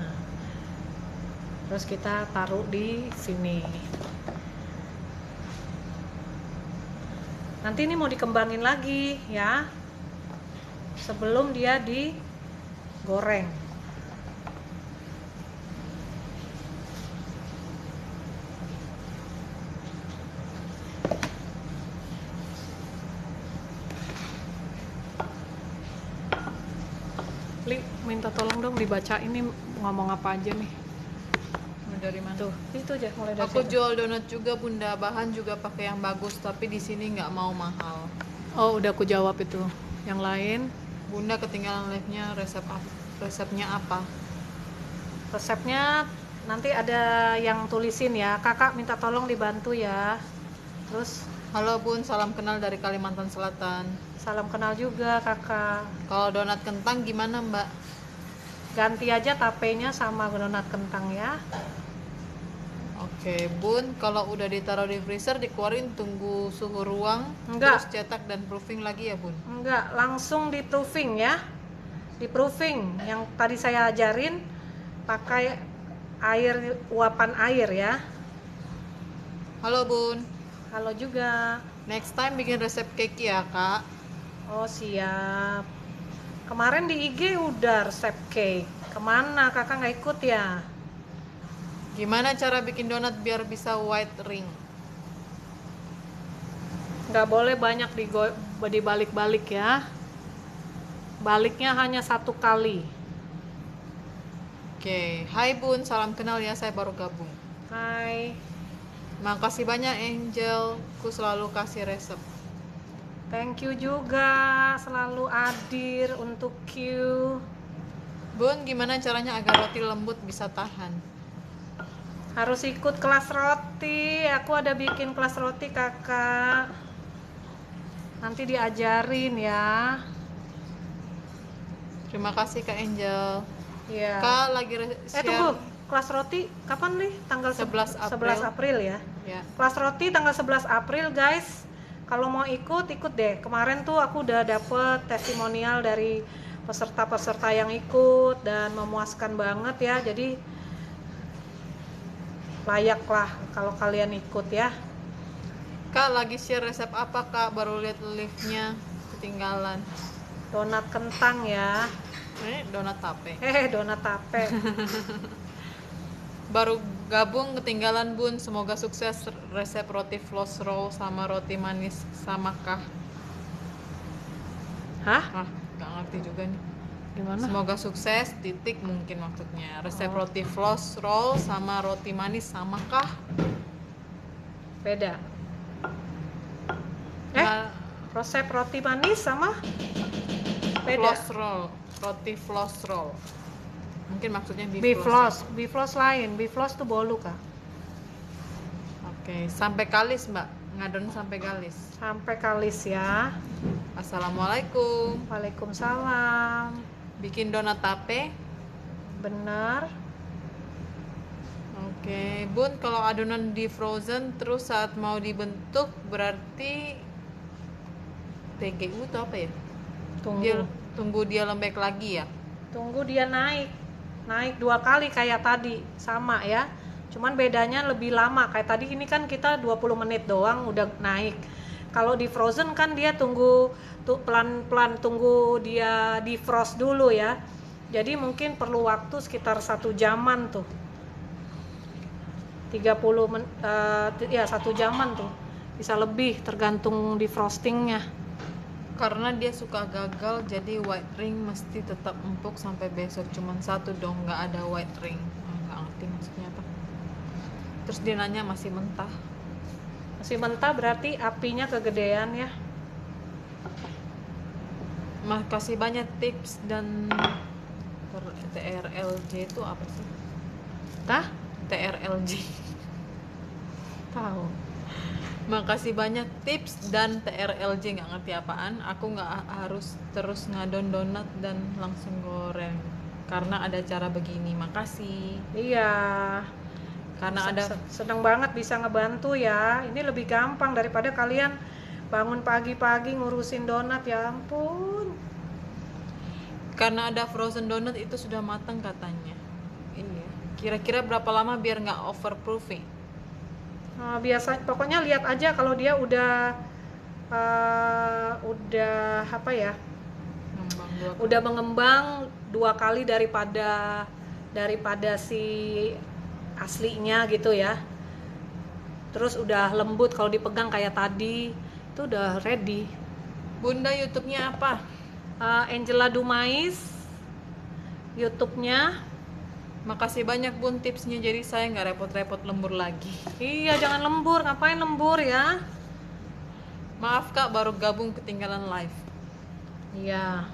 Nah, terus kita taruh di sini. Nanti ini mau dikembangin lagi ya, sebelum dia digoreng. Li, minta tolong dong dibaca ini ngomong apa aja nih. Dari mana? Tuh, itu aja mulai dari Aku situ. jual donat juga bunda, bahan juga pakai yang bagus, tapi di sini nggak mau mahal. Oh, udah aku jawab itu. Yang lain, Bunda ketinggalan live-nya, resepnya apa? resepnya nanti ada yang tulisin ya. Kakak minta tolong dibantu ya. Terus Halo bun, salam kenal dari Kalimantan Selatan. salam kenal juga kakak. Kalau donat kentang gimana mbak? Ganti aja tapenya sama donat kentang ya. Oke bun, kalau udah ditaruh di freezer dikeluarin tunggu suhu ruang, Enggak. terus cetak dan proofing lagi ya bun? Enggak, langsung di proofing ya. Di proofing yang tadi saya ajarin, pakai air, uapan air ya. Halo bun, Halo juga. next time bikin resep cake ya kak. Oh siap. Kemarin di IG udah resep cake. Kemana kakak nggak ikut ya? Gimana cara bikin donat biar bisa white ring? Nggak boleh banyak dibalik-balik ya. Baliknya hanya 1 kali. Oke, hai bun, salam kenal ya, saya baru gabung. Hai. Makasih banyak Angel, ku selalu kasih resep. Thank you juga, selalu hadir untuk Q. Bun, gimana caranya agar roti lembut bisa tahan? Harus ikut kelas roti. Aku ada bikin kelas roti kakak. Nanti diajarin ya. Terima kasih Kak Angel. Iya. Kak lagi share Tunggu, kelas roti kapan nih? Tanggal 11 11 April ya. Ya. Kelas roti tanggal 11 April guys. Kalau mau ikut deh. Kemarin tuh aku udah dapet testimonial dari peserta-peserta yang ikut dan memuaskan banget ya. Jadi layak lah kalau kalian ikut ya. Kak lagi share resep apa Kak? Baru lihat live-nya ketinggalan. Donat kentang ya. Ini donat tape. Donat tape. Baru gabung ketinggalan Bun. Semoga sukses resep roti floss roll sama roti manis sama Kak. Hah? Gak ngerti juga nih. Gimana? Semoga sukses titik mungkin maksudnya. Resep Oh. roti floss roll sama roti manis sama Kak. Beda. Nah, Resep roti manis sama beda. floss roll, roti floss roll. Mungkin maksudnya Biflos lain. Biflos tuh bolu Kak. Oke, sampai kalis Mbak. Ngadon sampai kalis. Sampai kalis ya. Assalamualaikum. Waalaikumsalam. Bikin donat tape. Bener. Oke, Bun, kalau adonan di frozen terus saat mau dibentuk berarti TGU itu apa ya? Tunggu dia lembek lagi ya. Tunggu dia naik 2 kali kayak tadi, sama ya. Cuman bedanya lebih lama. Kayak tadi ini kan kita 20 menit doang udah naik. Kalau di frozen kan dia tunggu pelan-pelan tunggu dia di frost dulu ya. Jadi mungkin perlu waktu sekitar 1 jaman tuh. 1 jaman tuh. Bisa lebih tergantung di frostingnya. Karena dia suka gagal, jadi white ring mesti tetap empuk sampai besok. Cuman 1 dong, nggak ada white ring. Nggak ngerti maksudnya apa. Terus dia nanya masih mentah. Masih mentah berarti apinya kegedean ya. Makasih banyak tips dan TRLJ itu apa sih? Tah? TRLJ. Tahu. Makasih banyak tips dan TRLJ, nggak ngerti apaan. Aku nggak harus terus ngadon donat dan langsung goreng karena ada cara begini. Makasih. Iya. Karena ada Seneng banget bisa ngebantu ya. Ini lebih gampang daripada kalian bangun pagi-pagi ngurusin donat, ya ampun. karena ada frozen donut itu sudah matang katanya. Iya. Kira-kira berapa lama biar nggak overproofing? Biasa pokoknya lihat aja kalau dia udah apa ya? Udah mengembang 2 kali daripada si aslinya gitu ya. Terus udah lembut, kalau dipegang kayak tadi itu udah ready. Bunda YouTube-nya apa? Angela Dumais YouTube-nya. Makasih banyak Bun tipsnya, jadi saya nggak repot-repot lembur lagi. Iya, jangan lembur, ngapain lembur ya? Maaf Kak, baru gabung ketinggalan live. Iya.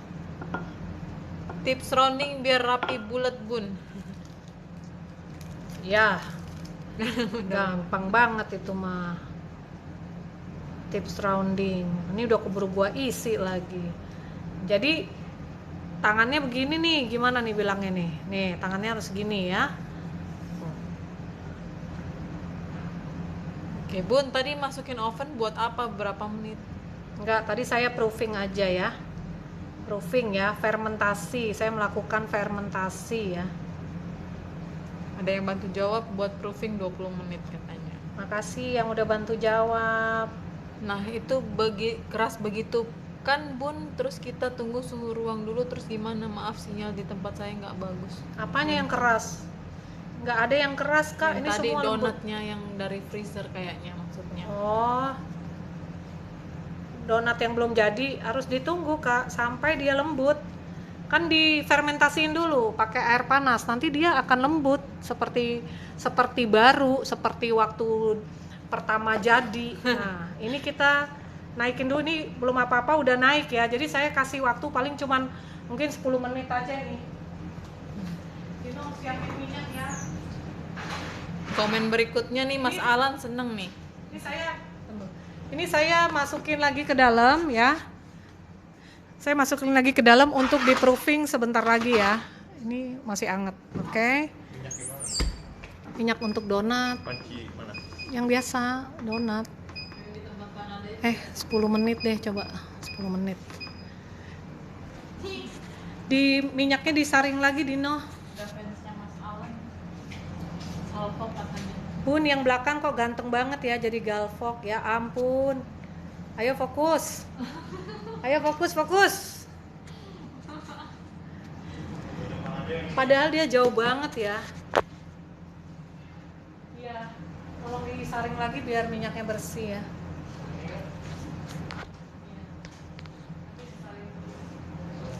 Tips rounding biar rapi bulat Bun. Ya. Gampang banget itu mah. Tips rounding. Ini udah keburu gua isi lagi. Jadi tangannya begini nih, gimana nih bilangnya nih? Nih, tangannya harus gini ya. Oke Bun, tadi masukin oven buat apa? Berapa menit? Enggak, tadi saya proofing aja ya. Proofing ya, fermentasi. Saya melakukan fermentasi ya. Ada yang bantu jawab buat proofing 20 menit katanya. Makasih yang udah bantu jawab. Nah itu keras begitu kan Bun, terus kita tunggu suhu ruang dulu, terus gimana? Maaf sinyal di tempat saya nggak bagus. Apanya yang keras? Nggak ada yang keras Kak, Yang ini tadi semua lembut. donatnya yang dari freezer kayaknya maksudnya. Oh, donat yang belum jadi harus ditunggu Kak sampai dia lembut. Kan difermentasiin dulu pakai air panas, nanti dia akan lembut seperti baru, seperti waktu pertama jadi. Nah, ini kita naikin dulu, nih belum apa-apa udah naik ya. Jadi saya kasih waktu paling cuman mungkin 10 menit aja nih. Dino siapin minyak ya. Komen berikutnya nih Mas Alan seneng nih. Ini saya masukin lagi ke dalam ya. Saya masukin lagi ke dalam untuk di proofing sebentar lagi ya. Ini masih anget, oke? Minyak gimana? Minyak untuk donat. Panci mana? yang biasa donat. Ditambahkan ada 10 menit deh, coba 10 menit. Di minyaknya disaring lagi, Dino. fansnya Mas Alan. Salpok katanya. Bun, yang belakang kok ganteng banget ya, jadi galvok. Ya ampun. Ayo fokus. Ayo fokus. Padahal dia jauh banget ya. Iya, tolong disaring lagi biar minyaknya bersih ya.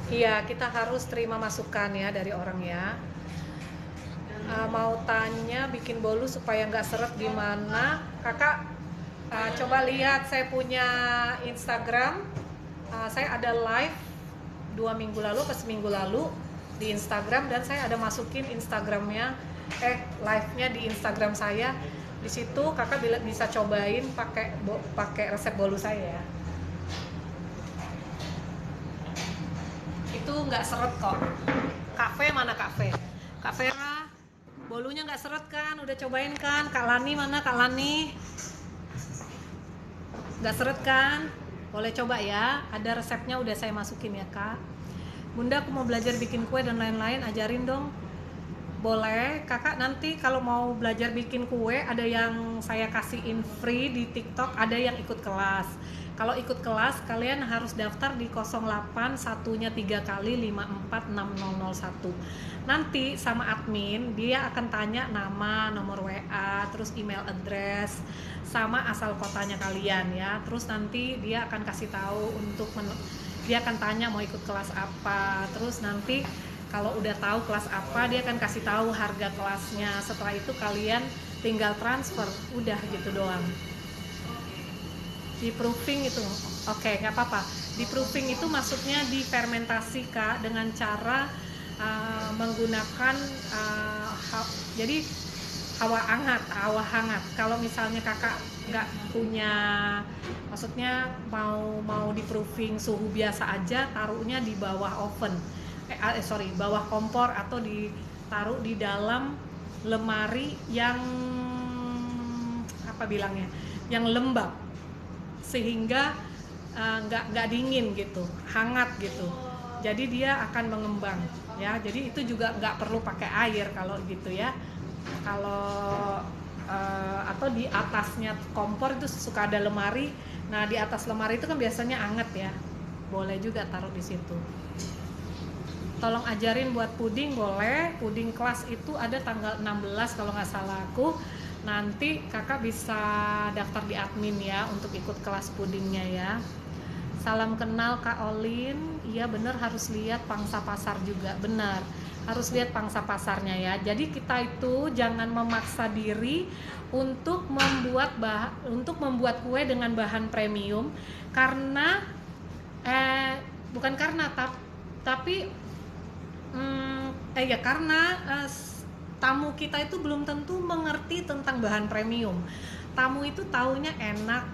Iya, kita harus terima masukan ya dari orang ya. Mau tanya bikin bolu supaya nggak seret gimana? Kakak, coba lihat saya punya Instagram. Saya ada live 2 minggu lalu atau seminggu lalu di Instagram, dan saya ada masukin Instagramnya, live-nya di Instagram saya. Di situ kakak bisa cobain pakai resep bolu saya ya. Itu nggak seret kok. Kafe mana kafe? Kak Vera, bolunya nggak seret kan? Udah cobain kan? Kak Lani mana? Kak Lani nggak seret kan? Boleh coba ya. Ada resepnya udah saya masukin ya Kak. Bunda, aku mau belajar bikin kue dan lain-lain, ajarin dong. Boleh, kakak nanti kalau mau belajar bikin kue, ada yang saya kasihin free di TikTok, ada yang ikut kelas. Kalau ikut kelas, kalian harus daftar di 08 1-nya 3 kali 546001. Nanti sama admin, dia akan tanya nama, nomor WA, terus email address, sama asal kotanya kalian ya. Terus nanti dia akan kasih tahu dia akan tanya mau ikut kelas apa. Terus nanti kalau udah tahu kelas apa, dia akan kasih tahu harga kelasnya. Setelah itu kalian tinggal transfer, udah gitu doang. Di proofing itu, oke, nggak apa-apa. Di proofing itu maksudnya difermentasi Kak, dengan cara menggunakan jadi hawa hangat. Kalau misalnya kakak nggak punya, maksudnya mau di proofing suhu biasa aja, taruhnya di bawah oven. Bawah kompor, atau ditaruh di dalam lemari yang yang lembab, sehingga nggak dingin gitu, hangat gitu. Jadi dia akan mengembang ya. Jadi itu juga nggak perlu pakai air kalau gitu ya. Kalau atau di atasnya kompor itu suka ada lemari. Nah di atas lemari itu kan biasanya anget ya. Boleh juga taruh di situ. Tolong ajarin buat puding, boleh. Puding kelas itu ada tanggal 16 kalau nggak salah aku. Nanti kakak bisa daftar di admin ya untuk ikut kelas pudingnya ya. Salam kenal Kak Olin. Iya bener, harus lihat pangsa pasar juga. Benar, harus lihat pangsa pasarnya ya. Jadi kita itu jangan memaksa diri untuk membuat kue dengan bahan premium, karena karena tamu kita itu belum tentu mengerti tentang bahan premium. Tamu itu taunya enak,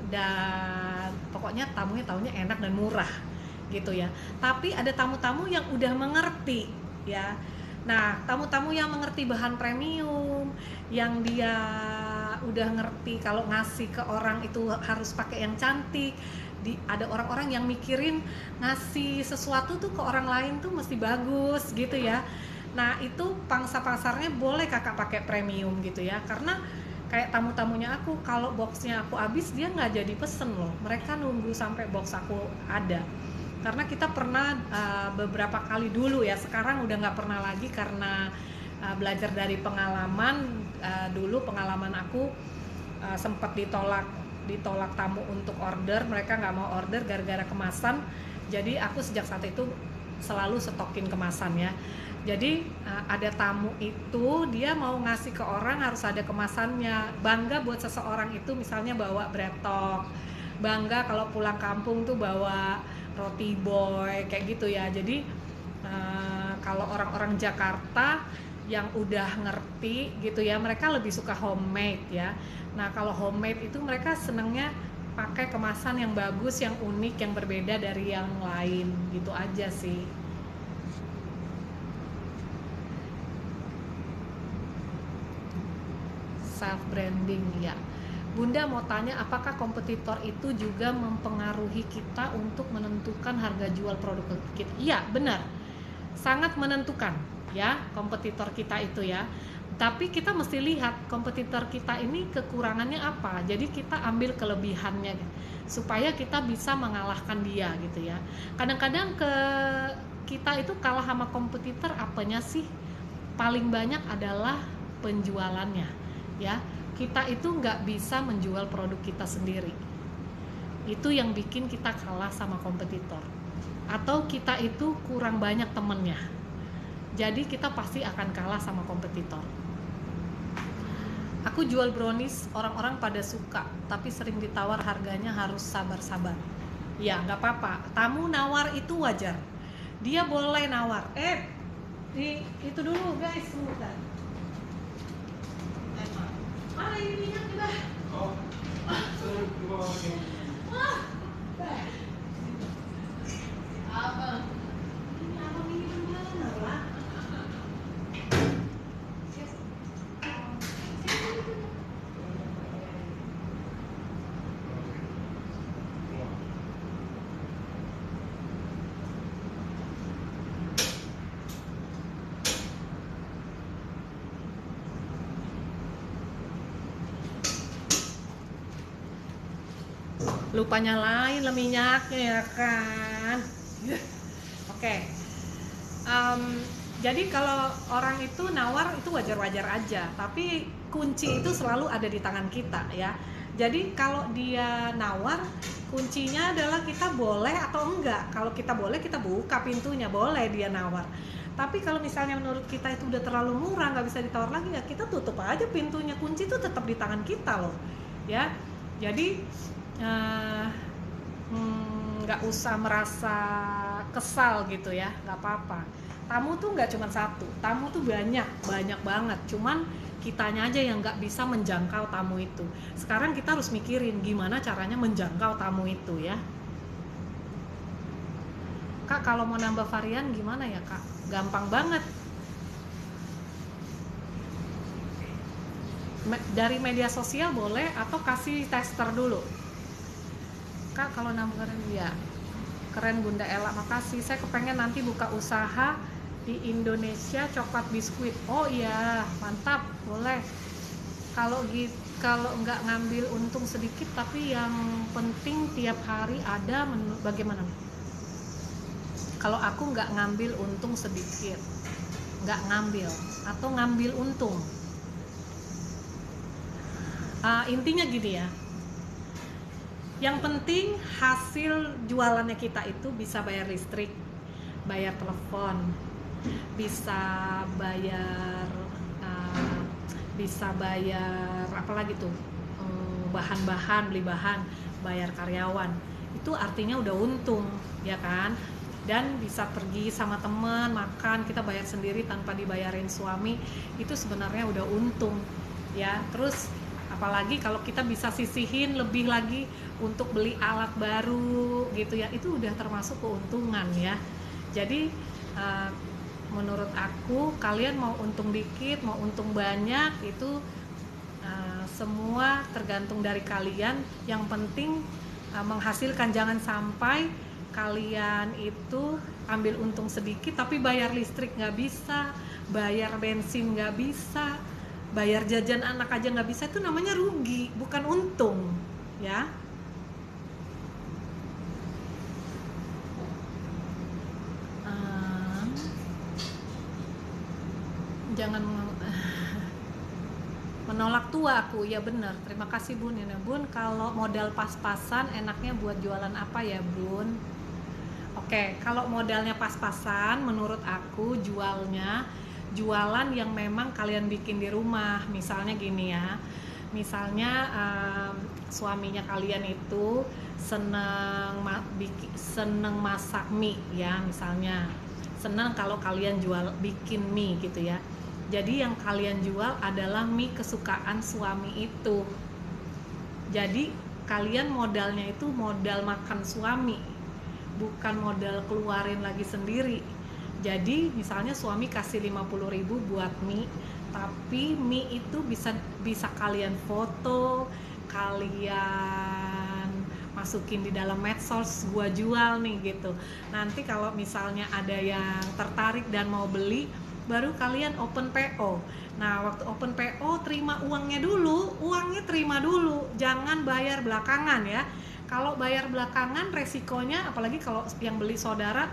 dan pokoknya tamunya taunya enak dan murah gitu ya. Tapi ada tamu-tamu yang udah mengerti ya. Nah, tamu-tamu yang mengerti bahan premium, yang dia udah ngerti kalau ngasih ke orang itu harus pakai yang cantik. Ada orang-orang yang mikirin ngasih sesuatu tuh ke orang lain tuh mesti bagus gitu ya. Nah itu pangsa pasarnya boleh kakak pakai premium gitu ya, karena kayak tamu-tamunya aku, kalau boxnya aku habis dia nggak jadi pesen loh, mereka nunggu sampai box aku ada. Karena kita pernah beberapa kali dulu ya, sekarang udah nggak pernah lagi karena belajar dari pengalaman. Dulu pengalaman aku sempat ditolak tamu untuk order, mereka nggak mau order gara-gara kemasan. Jadi aku sejak saat itu selalu stokin kemasan ya. Jadi ada tamu itu dia mau ngasih ke orang harus ada kemasannya. Bangga buat seseorang itu misalnya bawa bretok, bangga kalau pulang kampung tuh bawa roti boy kayak gitu ya. Jadi kalau orang-orang Jakarta yang udah ngerti gitu ya, mereka lebih suka homemade ya. Nah kalau homemade itu mereka senangnya pakai kemasan yang bagus, yang unik, yang berbeda dari yang lain gitu aja sih. self branding ya. Bunda mau tanya, apakah kompetitor itu juga mempengaruhi kita untuk menentukan harga jual produk kita? Iya, benar. Sangat menentukan ya kompetitor kita itu ya. Tapi kita mesti lihat kompetitor kita ini kekurangannya apa. Jadi kita ambil kelebihannya supaya kita bisa mengalahkan dia gitu ya. Kadang-kadang kita itu kalah sama kompetitor apanya sih? Paling banyak adalah penjualannya ya. Kita itu nggak bisa menjual produk kita sendiri. Itu yang bikin kita kalah sama kompetitor. Atau kita itu kurang banyak temennya. Jadi kita pasti akan kalah sama kompetitor. Aku jual brownies, orang-orang pada suka, tapi sering ditawar harganya, harus sabar-sabar. Ya nggak apa-apa, tamu nawar itu wajar. Dia boleh nawar. Itu dulu guys, sebentar. Mana ini minyaknya, Bah? Oh, Abang. Ini abang ini mana lah? Lupa nyalain lah minyaknya ya kan. Oke. Jadi kalau orang itu nawar itu wajar-wajar aja, tapi kunci itu selalu ada di tangan kita ya. Jadi kalau dia nawar, kuncinya adalah kita boleh atau enggak. Kalau kita boleh, kita buka pintunya, boleh dia nawar. Tapi kalau misalnya menurut kita itu udah terlalu murah, nggak bisa ditawar lagi, ya kita tutup aja pintunya. Kunci itu tetap di tangan kita loh ya. Jadi nggak usah merasa kesal gitu ya, nggak apa-apa. Tamu tuh nggak cuma satu, tamu tuh banyak banget. Cuman kitanya aja yang nggak bisa menjangkau tamu itu. Sekarang kita harus mikirin gimana caranya menjangkau tamu itu ya. Kak, kalau mau nambah varian gimana ya Kak? Gampang banget. Dari media sosial boleh, atau kasih tester dulu. Kak, kalau nambah varian ya. Keren Bunda Ella, makasih. Saya kepengen nanti buka usaha di Indonesia coklat biskuit. Oh iya, mantap, boleh. Kalau nggak ngambil untung sedikit, tapi yang penting tiap hari ada menu, bagaimana? Kalau aku nggak ngambil untung sedikit, nggak ngambil atau ngambil untung. Intinya gini ya. Yang penting hasil jualannya kita itu bisa bayar listrik, bayar telepon, bisa bayar apa lagi tuh, bahan-bahan, beli bahan, bayar karyawan. Itu artinya udah untung ya kan. Dan bisa pergi sama teman makan, kita bayar sendiri tanpa dibayarin suami, itu sebenarnya udah untung ya. Terus apalagi kalau kita bisa sisihin lebih lagi untuk beli alat baru gitu ya, itu udah termasuk keuntungan ya. Jadi menurut aku, kalian mau untung dikit, mau untung banyak, itu semua tergantung dari kalian. Yang penting menghasilkan. Jangan sampai kalian itu ambil untung sedikit tapi bayar listrik nggak bisa, bayar bensin nggak bisa, bayar jajan anak aja nggak bisa. Itu namanya rugi, bukan untung ya. Jangan menolak tua aku, ya benar. Terima kasih Bun ya Bun. Kalau modal pas-pasan enaknya buat jualan apa ya Bun? Oke, kalau modalnya pas-pasan menurut aku jualan yang memang kalian bikin di rumah. Misalnya gini ya, misalnya suaminya kalian itu seneng masak mie ya, misalnya seneng kalau kalian bikin mie gitu ya. Jadi yang kalian jual adalah mie kesukaan suami itu. Jadi kalian modalnya itu modal makan suami, bukan modal keluarin lagi sendiri. Jadi misalnya suami kasih 50.000 buat mie, Tapi mie itu bisa kalian foto, kalian masukin di dalam medsos, gua jual nih gitu. Nanti kalau misalnya ada yang tertarik dan mau beli, baru kalian open PO. Nah, waktu open PO terima uangnya terima dulu, jangan bayar belakangan ya. Kalau bayar belakangan resikonya, apalagi kalau yang beli saudara,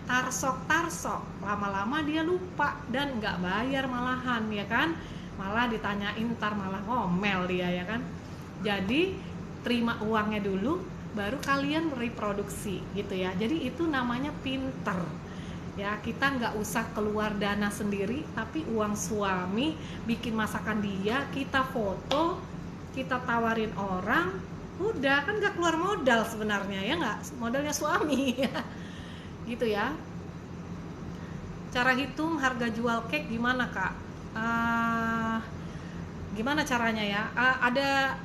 tarsok, lama-lama dia lupa dan nggak bayar malahan ya kan, malah ditanyain ntar malah ngomel dia ya kan. Jadi terima uangnya dulu baru kalian reproduksi gitu ya. Jadi itu namanya pinter ya, kita nggak usah keluar dana sendiri, tapi uang suami bikin masakan dia, kita foto, kita tawarin orang, udah kan nggak keluar modal sebenarnya ya, nggak, modalnya suami gitu ya. Cara hitung harga jual cake gimana kak? Gimana caranya ya?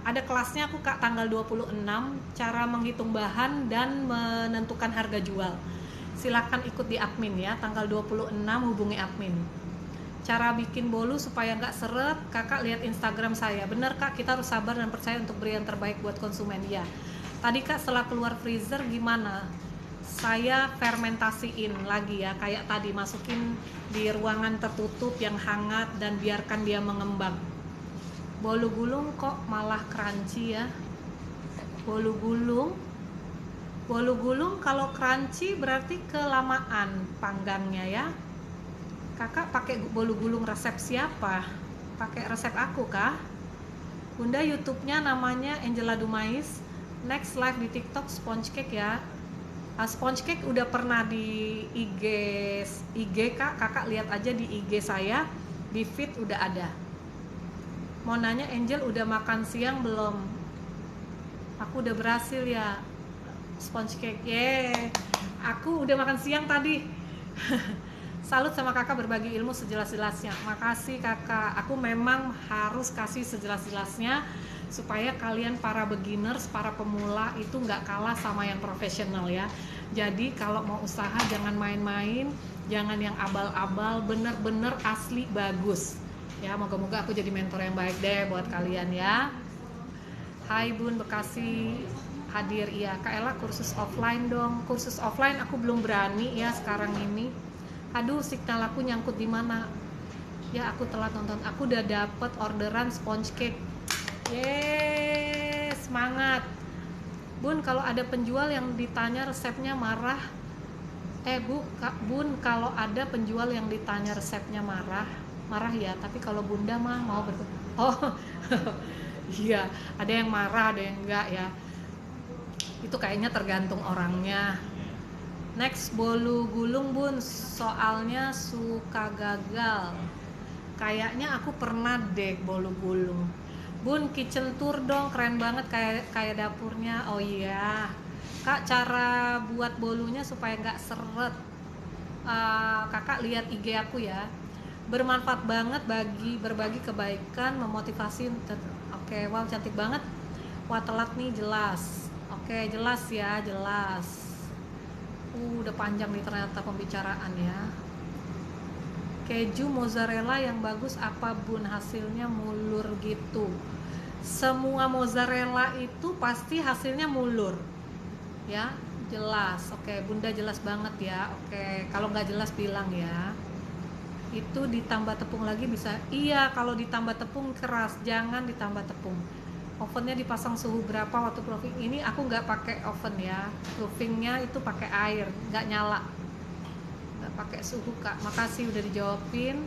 Ada kelasnya aku kak tanggal 26, cara menghitung bahan dan menentukan harga jual. Silakan ikut di admin ya, tanggal 26 hubungi admin. Cara bikin bolu supaya nggak seret, kakak lihat Instagram saya. Bener kak, kita harus sabar dan percaya untuk beri yang terbaik buat konsumen ya. Tadi kak setelah keluar freezer gimana? Saya fermentasiin lagi ya, kayak tadi masukin di ruangan tertutup yang hangat dan biarkan dia mengembang. Bolu gulung kok malah crunchy ya? Bolu gulung kalau crunchy berarti kelamaan panggangnya ya. Kakak pakai bolu gulung resep siapa? Pakai resep aku kah? Bunda YouTube-nya namanya Angela Dumais. Next live di TikTok sponge cake ya. Sponge cake udah pernah di IG kak, kakak lihat aja di IG saya, di feed udah ada. Mau nanya Angel udah makan siang belum? Aku udah berhasil ya sponge cake. Aku udah makan siang tadi. Salut sama kakak berbagi ilmu sejelas-jelasnya. Makasih kakak, aku memang harus kasih sejelas-jelasnya supaya kalian para beginners, para pemula itu nggak kalah sama yang profesional ya. Jadi kalau mau usaha jangan main-main, jangan yang abal-abal, bener-bener asli bagus ya. Moga-moga aku jadi mentor yang baik deh buat kalian ya. Hai Bun Bekasi hadir, iya Kak Ella kursus offline dong. Kursus offline aku belum berani ya sekarang ini. Aduh, signal aku nyangkut di mana ya, aku telat nonton. Aku udah dapet orderan sponge cake. Yeay, semangat Bun. Kalau ada penjual yang ditanya resepnya marah, Bun, kalau ada penjual yang ditanya resepnya marah ya, tapi kalau Bunda mah mau iya, ada yang marah, ada yang enggak ya, itu kayaknya tergantung orangnya. Next, bolu gulung Bun, soalnya suka gagal. Kayaknya aku pernah deh bolu gulung. Bun, kitchen tour dong, keren banget kayak dapurnya. Oh iya kak, cara buat bolunya supaya nggak seret, kakak lihat IG aku ya. Bermanfaat banget berbagi kebaikan, memotivasi. Oke, wow cantik banget. Wah telat nih, jelas. Oke, jelas ya, jelas. Udah panjang nih ternyata pembicaraan ya. Keju mozzarella yang bagus apa Bun, hasilnya mulur gitu? Semua mozzarella itu pasti hasilnya mulur ya, jelas. Oke Bunda, jelas banget ya. Oke, kalau nggak jelas bilang ya. Itu ditambah tepung lagi bisa? Iya, kalau ditambah tepung keras, jangan ditambah tepung. Ovennya dipasang suhu berapa waktu proofing? Ini aku nggak pakai oven ya, proofingnya itu pakai air, nggak nyala, nggak pakai suhu kak. Makasih udah dijawabin.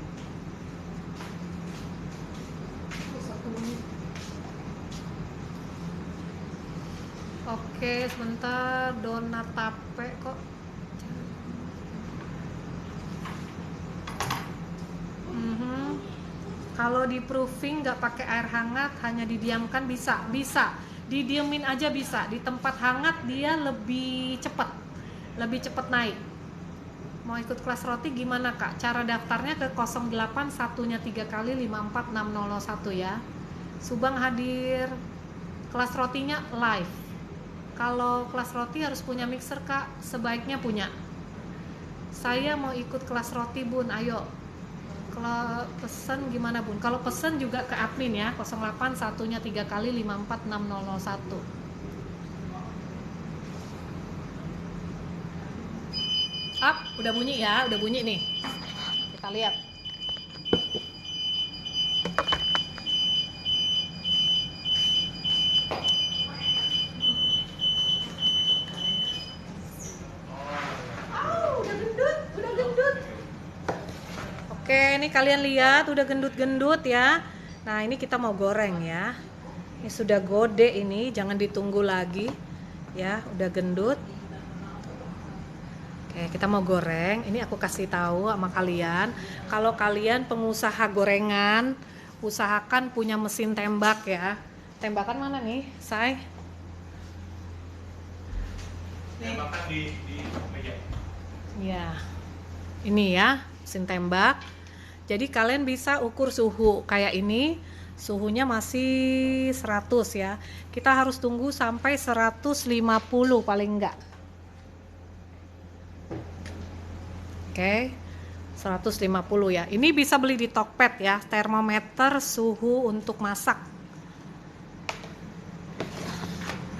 Oke, sebentar. Donat tape kok. Kalau di proofing nggak pakai air hangat, hanya didiamkan bisa didiemin aja, bisa di tempat hangat dia lebih cepat naik. Mau ikut kelas roti gimana kak? Cara daftarnya ke 08 satunya 3 kali 546001 ya. Subang hadir. Kelas rotinya live. Kalau kelas roti harus punya mixer kak, sebaiknya punya. Saya mau ikut kelas roti Bun, ayo. Kalau pesan gimana Bun? Kalau pesan juga ke admin ya, 08 satunya 3 kali 546001. Udah bunyi ya, udah bunyi nih. Kita lihat. Udah gendut, udah gendut. Oke, ini kalian lihat udah gendut-gendut ya. Nah, ini kita mau goreng ya. Ini sudah gode ini, jangan ditunggu lagi. Ya, udah gendut. Oke, kita mau goreng. Ini aku kasih tahu sama kalian, kalau kalian pengusaha gorengan, usahakan punya mesin tembak ya. Tembakan mana nih, Say? Tembakan di meja. Ya. Ini ya, mesin tembak. Jadi kalian bisa ukur suhu kayak ini. Suhunya masih 100 ya. Kita harus tunggu sampai 150 paling enggak. Oke, 150 ya. Ini bisa beli di Tokped ya, termometer suhu untuk masak.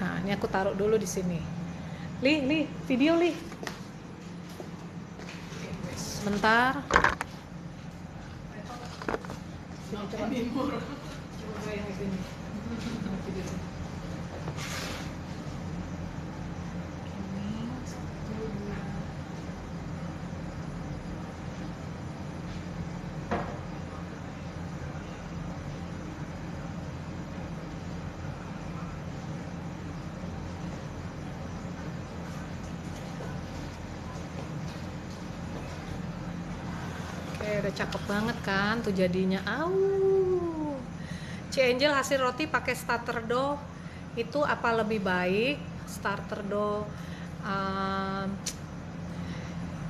Nah, ini aku taruh dulu di sini. Li, video Li. Sebentar. Sini coba. Coba yang ini. Udah cakep banget kan tuh jadinya. C-Angel hasil roti pakai starter dough itu apa lebih baik? Starter dough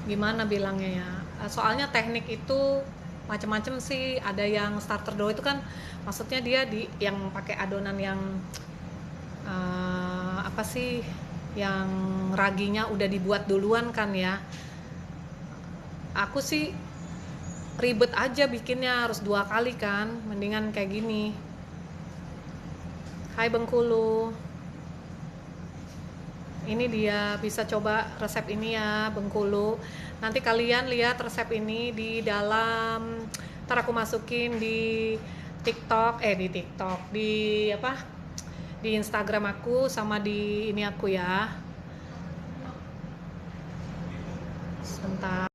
gimana bilangnya ya? Soalnya teknik itu macam-macam sih. Ada yang starter dough itu kan maksudnya dia yang pakai adonan yang apa sih? Yang raginya udah dibuat duluan kan ya. Aku sih ribet aja bikinnya, harus 2 kali kan, mendingan kayak gini. Hai Bengkulu, ini dia, bisa coba resep ini ya Bengkulu. Nanti kalian lihat resep ini di dalam, ntar aku masukin di TikTok, di Instagram aku sama di ini aku ya. Sebentar.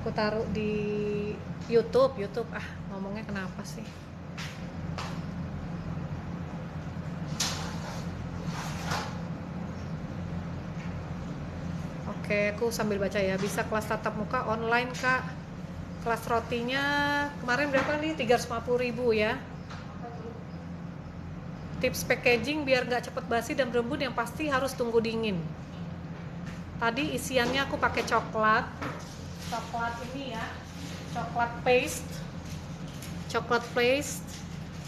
Aku taruh di YouTube. Ngomongnya kenapa sih? Oke, aku sambil baca ya. Bisa kelas tatap muka online Kak. Kelas rotinya kemarin berapa nih? 350.000 ya. Tips packaging biar nggak cepet basi dan berembun, yang pasti harus tunggu dingin. Tadi isiannya aku pakai coklat ini ya, coklat paste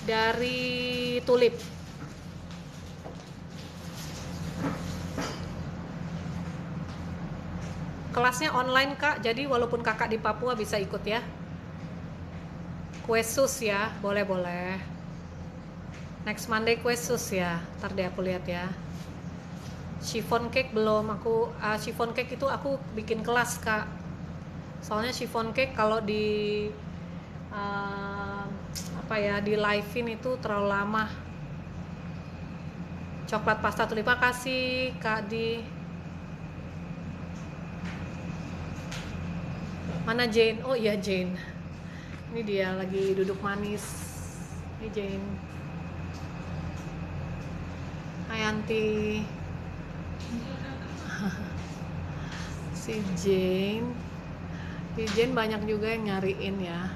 dari Tulip. Kelasnya online Kak, jadi walaupun kakak di Papua bisa ikut ya. Kue sus ya, boleh. Next Monday kue sus ya, ntar deh aku lihat ya. Chiffon cake belum, chiffon cake itu aku bikin kelas Kak. Soalnya chiffon cake kalau di di live-in itu terlalu lama. Coklat pasta Tulip, kasih Kak di. Mana Jane? Oh iya Jane. Ini dia lagi duduk manis. Ini Jane. Hai Anti. Si Jane. Si Jane banyak juga yang nyariin ya.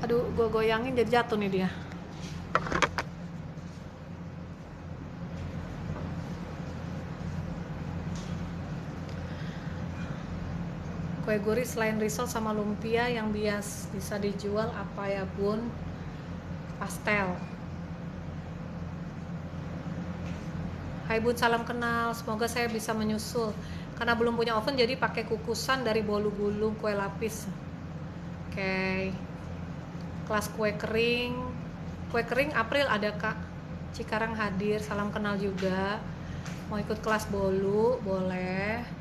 Aduh, gue goyangin jadi jatuh nih dia. Kue gurih selain risol sama lumpia yang bisa dijual apa ya bun? Pastel. Hai bun, salam kenal. Semoga saya bisa menyusul. Karena belum punya oven jadi pakai kukusan dari bolu gulung kue lapis. Oke. Kelas kue kering. Kue kering April ada Kak. Cikarang hadir. Salam kenal juga. Mau ikut kelas bolu boleh.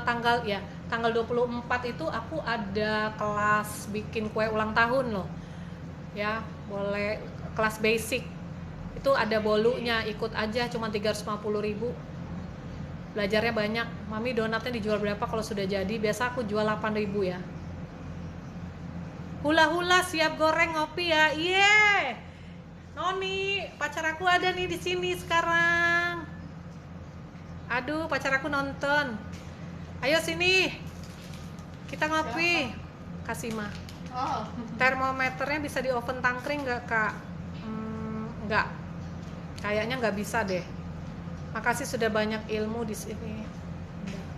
Tanggal 24 itu aku ada kelas bikin kue ulang tahun loh ya, boleh kelas basic itu ada bolunya, ikut aja cuma 350.000, belajarnya banyak. Mami donatnya dijual berapa kalau sudah jadi? Biasa aku jual 8.000 ya. Hula siap goreng ngopi ya. Iya Noni, pacar aku ada nih di sini sekarang. Aduh, pacar aku nonton. Ayo sini. Kita ngopi. Kasima. Oh. Termometernya bisa di oven tangkring nggak, Kak? Nggak. Kayaknya nggak bisa deh. Makasih sudah banyak ilmu di sini.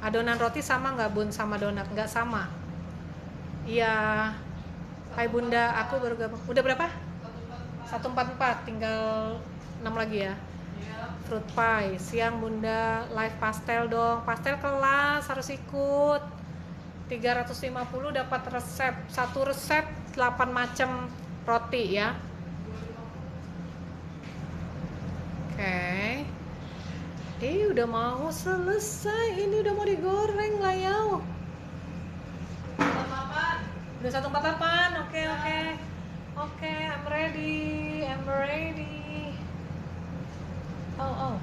Adonan roti sama nggak bun sama donat? Nggak sama. Iya. Hai Bunda, aku baru gabung. Udah berapa? 144. Tinggal 6 lagi ya. Fruit pie, siang Bunda, live pastel dong. Pastel kelas harus ikut. 350 dapat resep. Satu resep 8 macam roti ya. Oke. Udah mau selesai. Ini udah mau digoreng lah ya. Udah 148. Oke. Oke, I'm ready. Oh.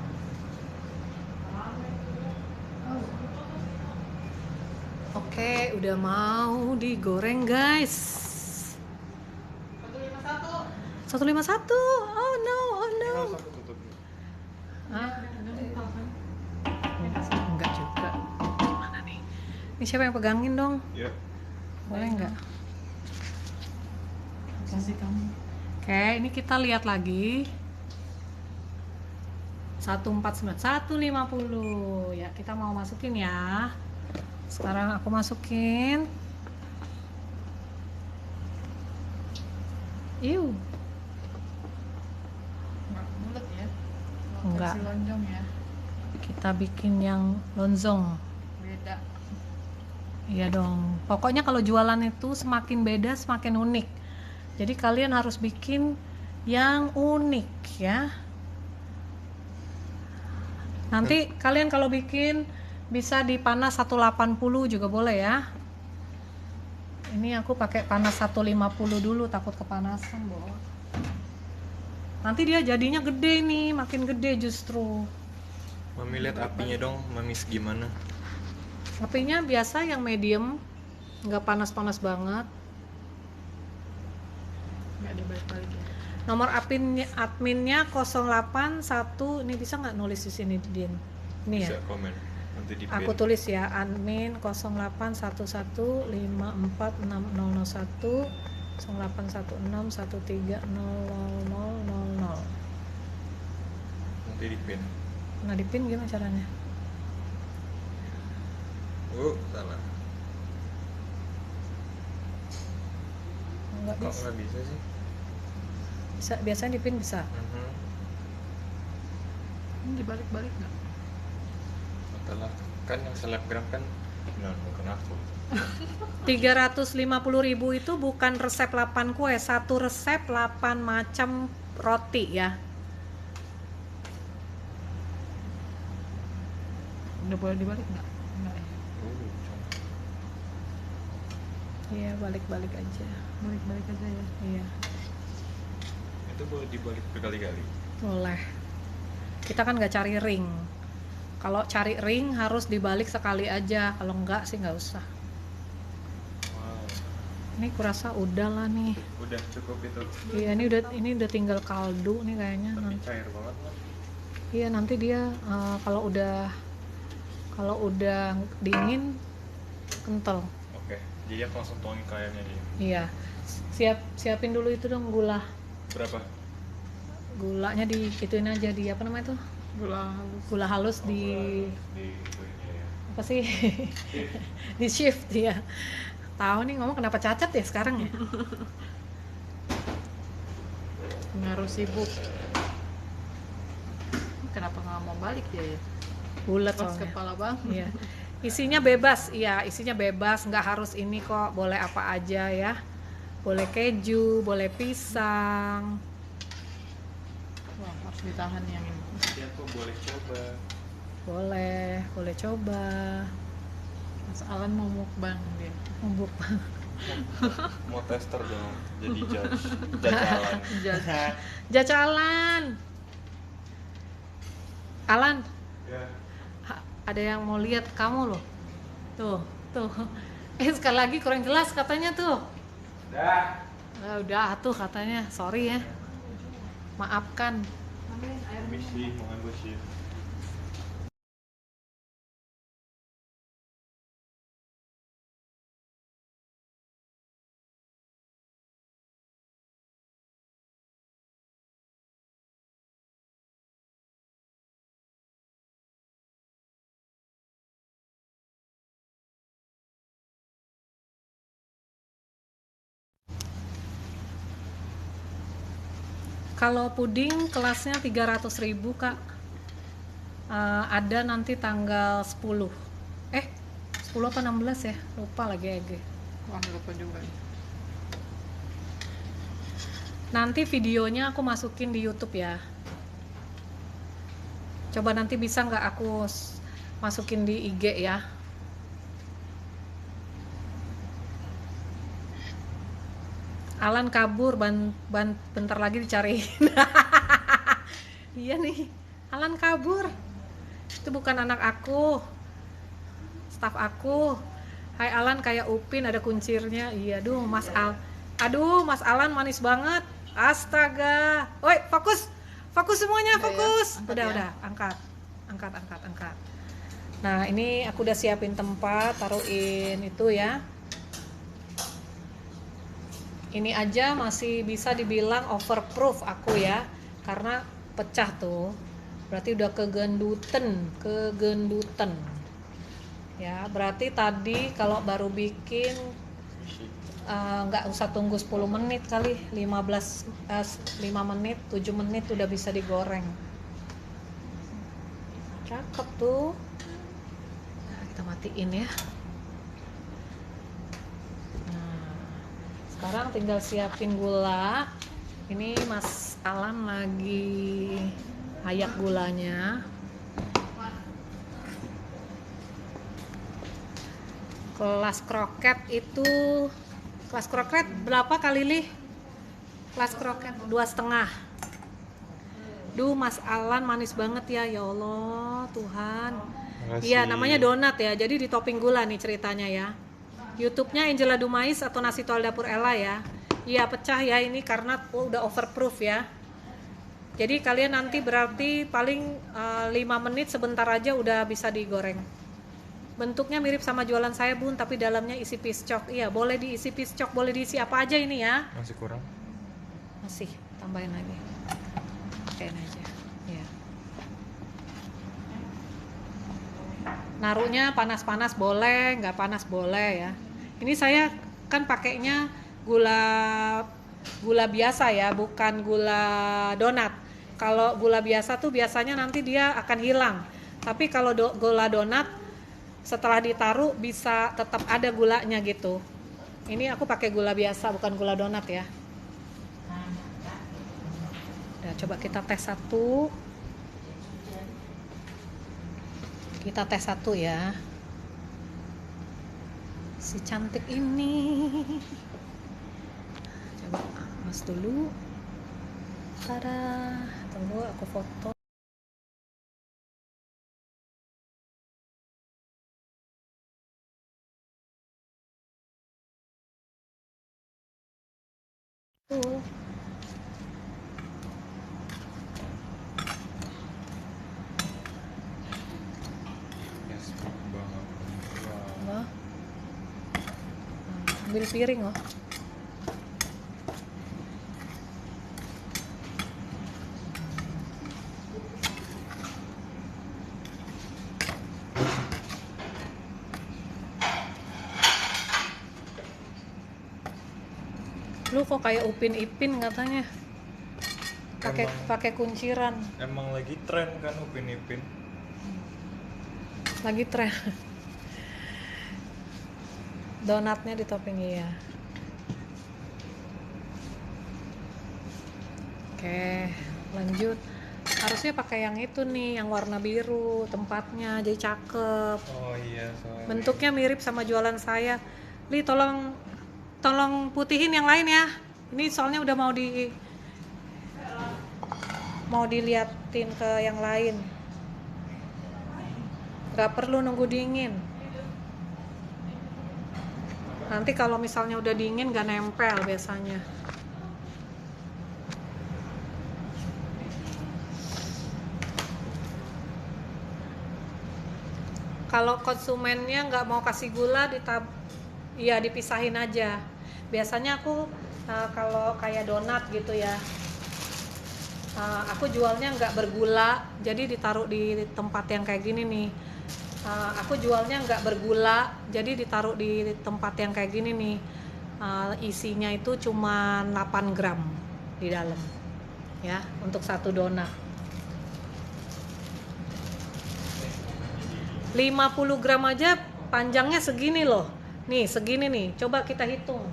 Oke, udah mau digoreng guys. 151. Oh no. Hah? Enggak juga. Gimana nih? Ini siapa yang pegangin dong? Ya. Boleh enggak? Kasih kamu. Oke, ini kita lihat lagi. 149, 150 ya, kita mau masukin ya. Sekarang aku masukin. Nggak bulat ya. Enggak. Versi lonjong ya. Kita bikin yang lonjong. Beda. Iya dong. Pokoknya kalau jualan itu semakin beda semakin unik. Jadi kalian harus bikin yang unik ya. Nanti kalian kalau bikin bisa dipanas 180 juga boleh ya. Ini aku pakai panas 150 dulu, takut kepanasan, Bo. Nanti dia jadinya gede nih, makin gede justru. Mami lihat apinya dong, Mami segimana? Apinya biasa yang medium, nggak panas-panas banget. Nggak dibalik-balik ya. Nomor adminnya 081. Ini bisa nggak nulis di sini, Din? Ini ya. Bisa komen. Nanti di Aku pin. tulis ya, admin 0811546001 0816130000. Nanti di pin. Nah, di pin gimana caranya? Salah. Nggak Kok bisa. nggak bisa sih? Biasanya di pin bisa. Ini dibalik-balik nggak? Setelah kan yang selebgram kan bilang bukan aku. 350.000 itu bukan resep 8 kue, satu resep 8 macam roti ya. Udah boleh dibalik nggak? Nggak ya. Iya, balik-balik aja. Balik-balik aja ya. Iya, Itu boleh dibalik berkali-kali. boleh. Kita kan nggak cari ring. Kalau cari ring harus dibalik sekali aja. Kalau enggak sih nggak usah. Wow. Ini kurasa udah lah nih. Udah cukup itu. Iya, ini udah tinggal kaldu nih kayaknya. Tapi cair banget kan? Iya, nanti dia kalau udah dingin kental. Oke. Jadi aku langsung tuangin ke ayamnya dia. Iya. Siapin dulu itu dong gula. Berapa? Gulanya di ituin aja di apa namanya tuh? Gula halus. Gula halus di Di itunya ya. apa sih? Di shift ya. Tahu nih ngomong kenapa cacat ya sekarang ya? Ngaruh sibuk. Kenapa nggak mau balik dia ya? Bulat Keras soalnya. kepala bang. Iya. Isinya bebas, iya isinya bebas, nggak harus ini kok, boleh apa aja ya. Boleh keju, boleh pisang. Wah, harus ditahan yang ini. Nanti aku boleh coba. Boleh coba. Mas Alan mau mukbang dia. Bubuk. Mau tester dong, jadi judge. Jajalan. Jajalan. Alan, Ya. ada yang mau lihat kamu loh. Tuh. Sekali lagi kurang jelas katanya tuh. Dah. Udah tuh katanya, sorry ya. Maafkan. Misi, mau ngambil sih. Kalau puding kelasnya 300.000 Kak. Ada nanti tanggal 10. 10 apa 16 ya? Lupa lagi Ege. Wah, lupa juga. Nanti videonya aku masukin di YouTube ya. Coba nanti bisa nggak aku masukin di IG ya. Alan kabur, bentar lagi dicariin. Iya nih, Alan kabur. Itu bukan anak aku, staf aku. Hai Alan, kayak Upin ada kuncirnya. Iya, aduh Mas Alan manis banget. Astaga. Woi, fokus semuanya, fokus. Udah, angkat. Nah, ini aku udah siapin tempat, taruhin itu ya. Ini aja masih bisa dibilang overproof aku ya, karena pecah tuh. Berarti udah kegendutan. Ya, berarti tadi kalau baru bikin nggak usah tunggu 10 menit kali, 5 menit, 7 menit udah bisa digoreng. Cakep tuh. Nah, kita matiin ya. Nah, sekarang tinggal siapin gula. Ini Mas Alan lagi ayak gulanya. Kelas kroket berapa kali Lih? Kelas kroket 2,5. Duh, Mas Alan manis banget ya Allah Tuhan. Iya, namanya donat ya, jadi di topping gula nih ceritanya ya. YouTube-nya Angela Dumais atau Nasi Toal Dapur Ella ya. Iya, pecah ya ini karena udah overproof ya. Jadi kalian nanti berarti paling 5 menit sebentar aja udah bisa digoreng. Bentuknya mirip sama jualan saya Bun, tapi dalamnya isi piscok. Iya, boleh diisi piscok, boleh diisi apa aja ini ya. Masih kurang? Masih, tambahin lagi. Pakein aja. Ya. Naruhnya panas-panas boleh, nggak panas boleh ya. Ini saya kan pakainya gula biasa ya, bukan gula donat. Kalau gula biasa tuh biasanya nanti dia akan hilang. Tapi kalau gula donat setelah ditaruh bisa tetap ada gulanya gitu. Ini aku pakai gula biasa, bukan gula donat ya. Udah, coba kita tes satu. Kita tes satu ya. Si cantik ini. Coba mas dulu. Tada. Tunggu aku foto. Tuh. Yes, banget. Wow. Nah. ambil piring loh. Lu kok kayak Upin Ipin katanya, pakai kunciran. Emang lagi tren kan Upin Ipin. Lagi tren. Donatnya ditopeng ya. Oke, lanjut. Harusnya pakai yang itu nih, yang warna biru tempatnya, jadi cakep. Oh iya, soalnya Bentuknya mirip sama jualan saya. Li, tolong putihin yang lain ya. Ini soalnya udah mau diliatin ke yang lain. Gak perlu nunggu dingin. Nanti kalau misalnya udah dingin gak nempel biasanya. Kalau konsumennya nggak mau kasih gula, ya dipisahin aja. Biasanya aku kalau kayak donat gitu ya, aku jualnya nggak bergula, jadi ditaruh di tempat yang kayak gini nih. Aku jualnya nggak bergula, jadi ditaruh di tempat yang kayak gini nih. Isinya itu cuma 8 gram di dalam, ya, untuk satu donat. 50 gram aja panjangnya segini loh. Nih, segini nih. Coba kita hitung.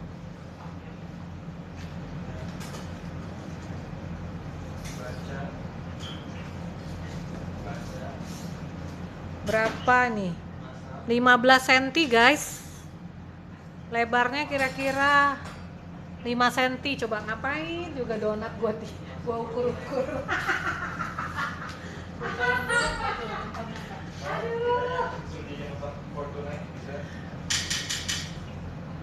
Berapa nih? 15 cm, guys. Lebarnya kira-kira 5 cm. Coba ngapain juga donat gua ukur-ukur.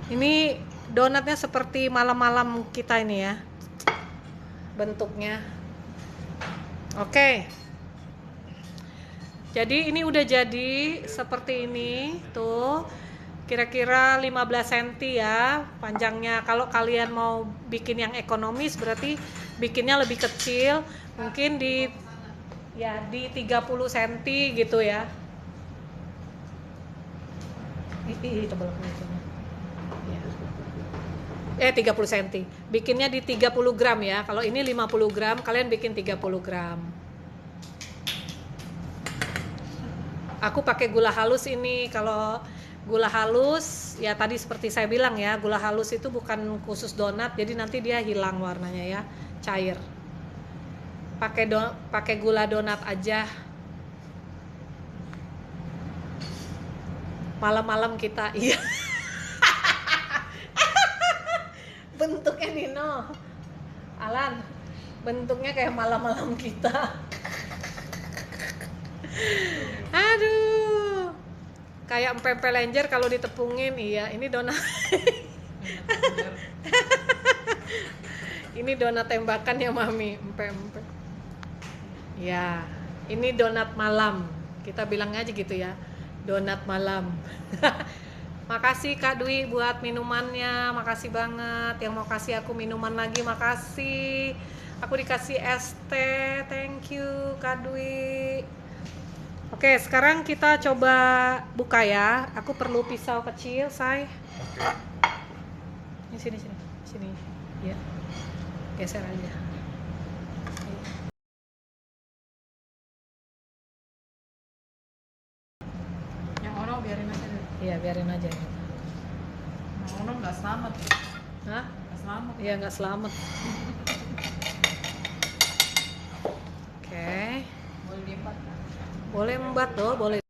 Ini donatnya seperti malam-malam kita ini ya, bentuknya. Oke. Jadi ini udah jadi seperti ini tuh. Kira-kira 15 cm ya panjangnya. Kalau kalian mau bikin yang ekonomis berarti bikinnya lebih kecil, mungkin di 30 cm gitu ya. Tebal banget. 30 cm. Bikinnya di 30 gram ya. Kalau ini 50 gram, kalian bikin 30 gram. Aku pakai gula halus ini. Kalau gula halus, ya tadi seperti saya bilang ya, gula halus itu bukan khusus donat, jadi nanti dia hilang warnanya ya, cair. Pakai gula donat aja. Malam-malam kita, iya. Bentuknya Nino, Alan, bentuknya kayak malam-malam kita. Aduh, kayak empek-empek lenjer kalau ditepungin. Iya, ini donat. Ini donat tembakan ya mami, empek-empek. Ya, ini donat malam. Kita bilang aja gitu ya, donat malam. Makasih Kak Dwi buat minumannya, makasih banget. Yang mau kasih aku minuman lagi, makasih. Aku dikasih es teh, thank you Kak Dwi. Oke, sekarang kita coba buka ya. Aku perlu pisau kecil, say. Oke. Ini sini. Ya, geser aja. Yang ono biarin aja deh. Iya, biarin aja. Yang ono nggak selamat. Hah? Nggak selamat. Iya, nggak selamat. Oke. Boleh diempat. Boleh membuat loh, boleh.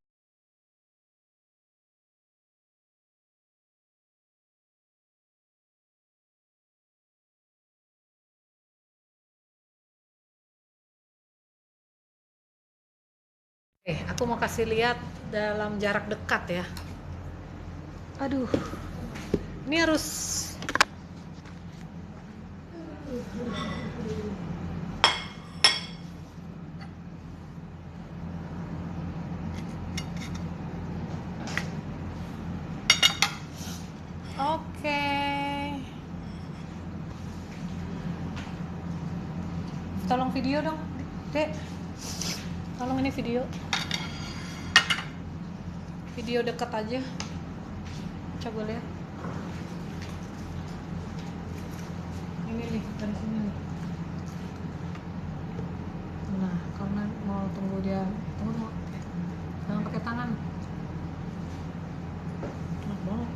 Aku mau kasih lihat dalam jarak dekat ya. Aduh, ini harus oke. tolong video dong, Dek. Tolong ini video. Video dekat aja. Coba lihat. Ini nih, dari sini nih. Nah, karena mau tunggu dia, tunggu. Jangan pakai tangan. Enak banget.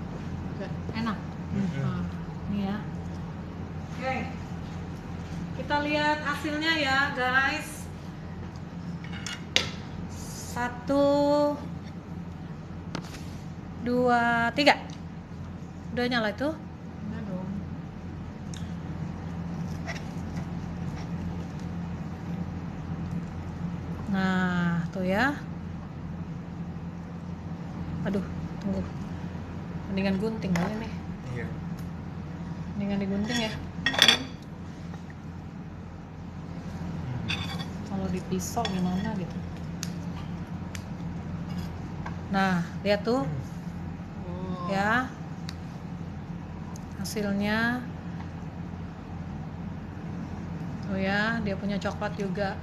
Enak. Nah, ini ya. Oke. Kita lihat hasilnya ya, guys. 1 2 3. Udah nyala itu? Udah dong. Nah, tuh ya. Aduh, tunggu. Mendingan gunting kali nih. Iya. Mendingan digunting ya. Kalau di pisau gimana gitu. Nah, lihat tuh Oh. ya. Hasilnya. Tuh ya, dia punya coklat juga.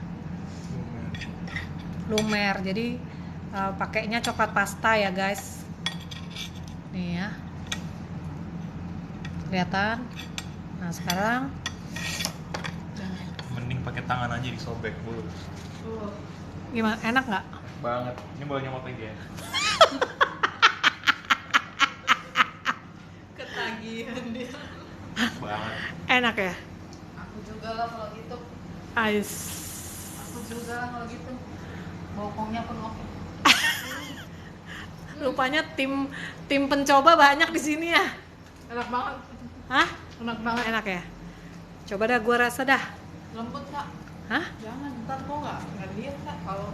Lumer. Jadi pakainya coklat pasta ya, guys. Nih ya. Kelihatan. Nah, sekarang Mending pakai tangan aja disobek dulu. gimana? Enak nggak? Banget. Ini boleh nyomot lagi ya. Ketagihan dia. Banget. Enak ya? Aku juga lah kalau gitu. Ais. Aku juga lah kalau gitu. Bokongnya pun oke. Rupanya tim pencoba banyak di sini ya. Enak banget. Hah? Enak banget. Enak ya? Coba dah, gua rasa dah. Lembut nggak? Hah? Jangan, ntar kok nggak lihat kak kalau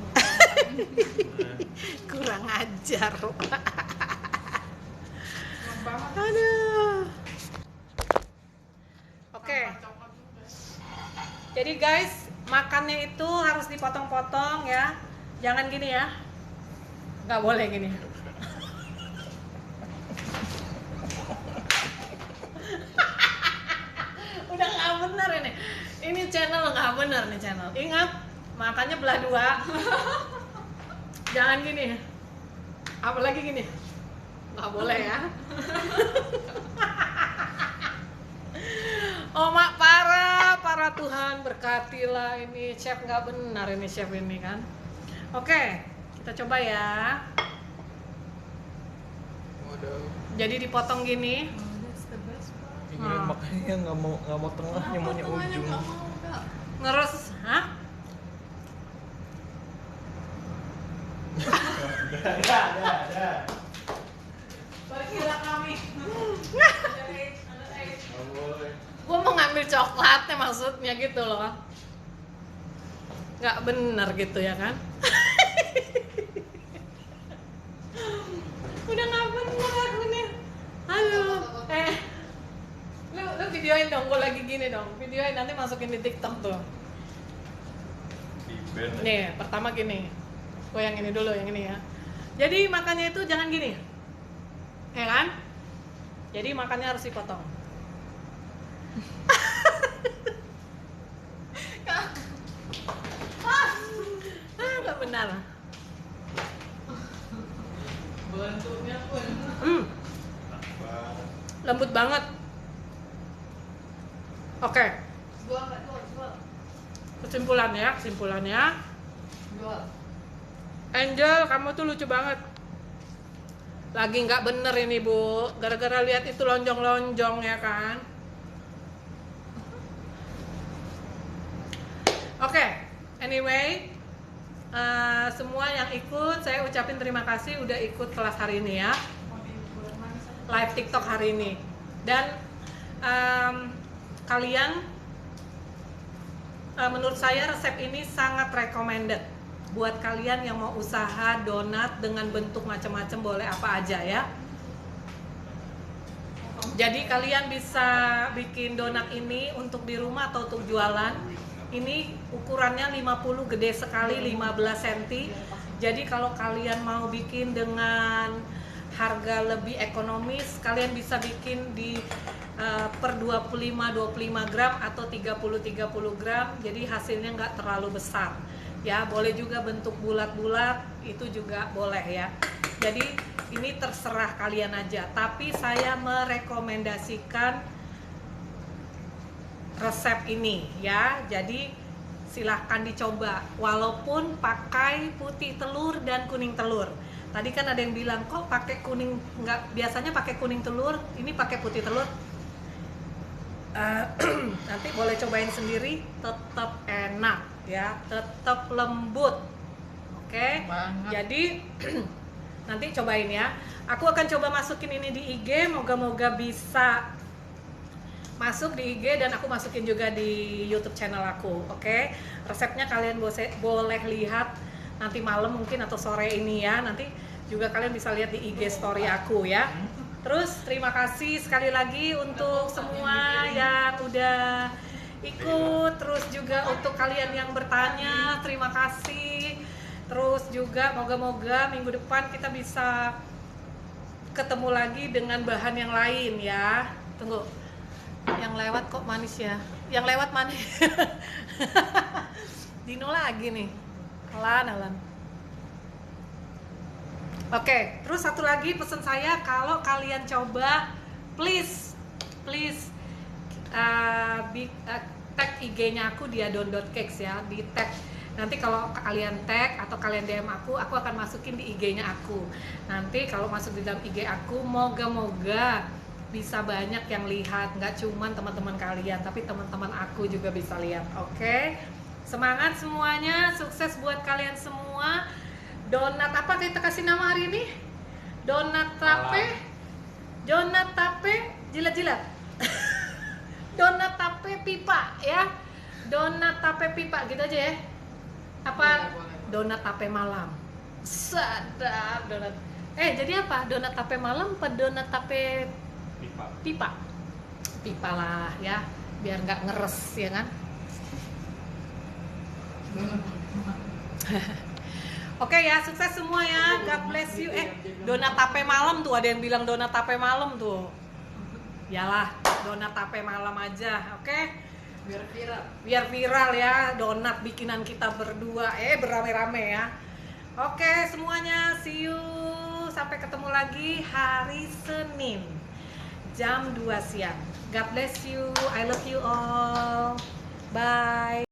Kurang ajar. enak banget. Aduh. Oke. Coklat juga. Jadi guys, makannya itu harus dipotong-potong ya. Jangan gini ya. Nggak boleh gini. Udah nggak bener ini. Ini channel nggak bener nih channel. Ingat, makannya belah dua. Jangan gini. Apalagi gini. Nggak boleh ya. Oh mak, parah Tuhan, berkatilah ini chef, nggak benar ini chef ini kan. Oke, kita coba ya. Waduh. Jadi dipotong gini. That's the best part. Ini makanya nggak mau tengahnya, maunya Tengahnya ujung. nggak mau kak. Ngerus, hah? Pergilah kami. Gue mau ngambil coklatnya maksudnya gitu loh. Nggak bener gitu ya kan. Udah nggak bener aku nih. Aduh. Lu videoin dong, gue lagi gini dong. Videoin, nanti masukin di TikTok tuh. Di band. Nih, pertama gini. Gue yang ini dulu, yang ini ya. Jadi makannya itu jangan gini. Ya kan? Jadi makannya harus dipotong. Nggak benar. Bentuknya pun. Lembut banget. Oke, Jual. kesimpulannya. Jual. Angel, kamu tuh lucu banget. Lagi nggak bener ini bu, gara-gara lihat itu lonjong-lonjong ya kan. Oke, anyway, semua yang ikut saya ucapin terima kasih udah ikut kelas hari ini ya, live TikTok hari ini. Dan kalian, menurut saya resep ini sangat recommended buat kalian yang mau usaha donat dengan bentuk macam-macam, boleh apa aja ya. Jadi kalian bisa bikin donat ini untuk di rumah atau untuk jualan. Ini ukurannya 50, gede sekali, 15 cm. Jadi kalau kalian mau bikin dengan harga lebih ekonomis, kalian bisa bikin di per 25 gram atau 30 gram, jadi hasilnya nggak terlalu besar ya. Boleh juga bentuk bulat-bulat, itu juga boleh ya. Jadi ini terserah kalian aja, tapi saya merekomendasikan resep ini ya. Jadi silahkan dicoba walaupun pakai putih telur dan kuning telur. Tadi kan ada yang bilang kok pakai kuning, nggak, biasanya pakai kuning telur, ini pakai putih telur. Nanti boleh cobain sendiri, tetap enak ya, tetap lembut. Oke. Jadi nanti cobain ya. Aku akan coba masukin ini di IG, moga-moga bisa masuk di IG dan aku masukin juga di YouTube channel aku. Oke. Resepnya kalian boleh lihat nanti malam mungkin atau sore ini ya. Nanti juga kalian bisa lihat di IG story aku ya. Terus terima kasih sekali lagi untuk semua yang udah ikut, terus juga untuk kalian yang bertanya, terima kasih. Terus juga moga-moga minggu depan kita bisa ketemu lagi dengan bahan yang lain ya. Tunggu, yang lewat kok manis ya? Yang lewat manis. Dino lagi nih, alan. Oke, terus satu lagi pesan saya, kalau kalian coba, please tag IG-nya aku diadon.cakes ya, di tag. Nanti kalau kalian tag atau kalian DM aku akan masukin di IG-nya aku. Nanti kalau masuk di dalam IG aku, moga-moga bisa banyak yang lihat, nggak cuman teman-teman kalian, tapi teman-teman aku juga bisa lihat. Oke, semangat semuanya, sukses buat kalian semua. Donat apa kita kasih nama hari ini? Donat tape jilat-jilat. Donat tape pipa ya. Donat tape pipa gitu aja ya. Apa? Boleh. Donat tape malam. Sadap donat. Jadi apa? Donat tape malam apa donat tape pipa? Pipa lah ya, biar nggak ngeres ya kan. Oke ya, sukses semua ya. God bless you. Donat tape malam tuh, ada yang bilang donat tape malam tuh. Yalah, donat tape malam aja, oke? Biar viral ya, donat bikinan kita berdua, berame-rame ya. Oke, semuanya, see you. Sampai ketemu lagi hari Senin jam 2 siang. God bless you. I love you all. Bye.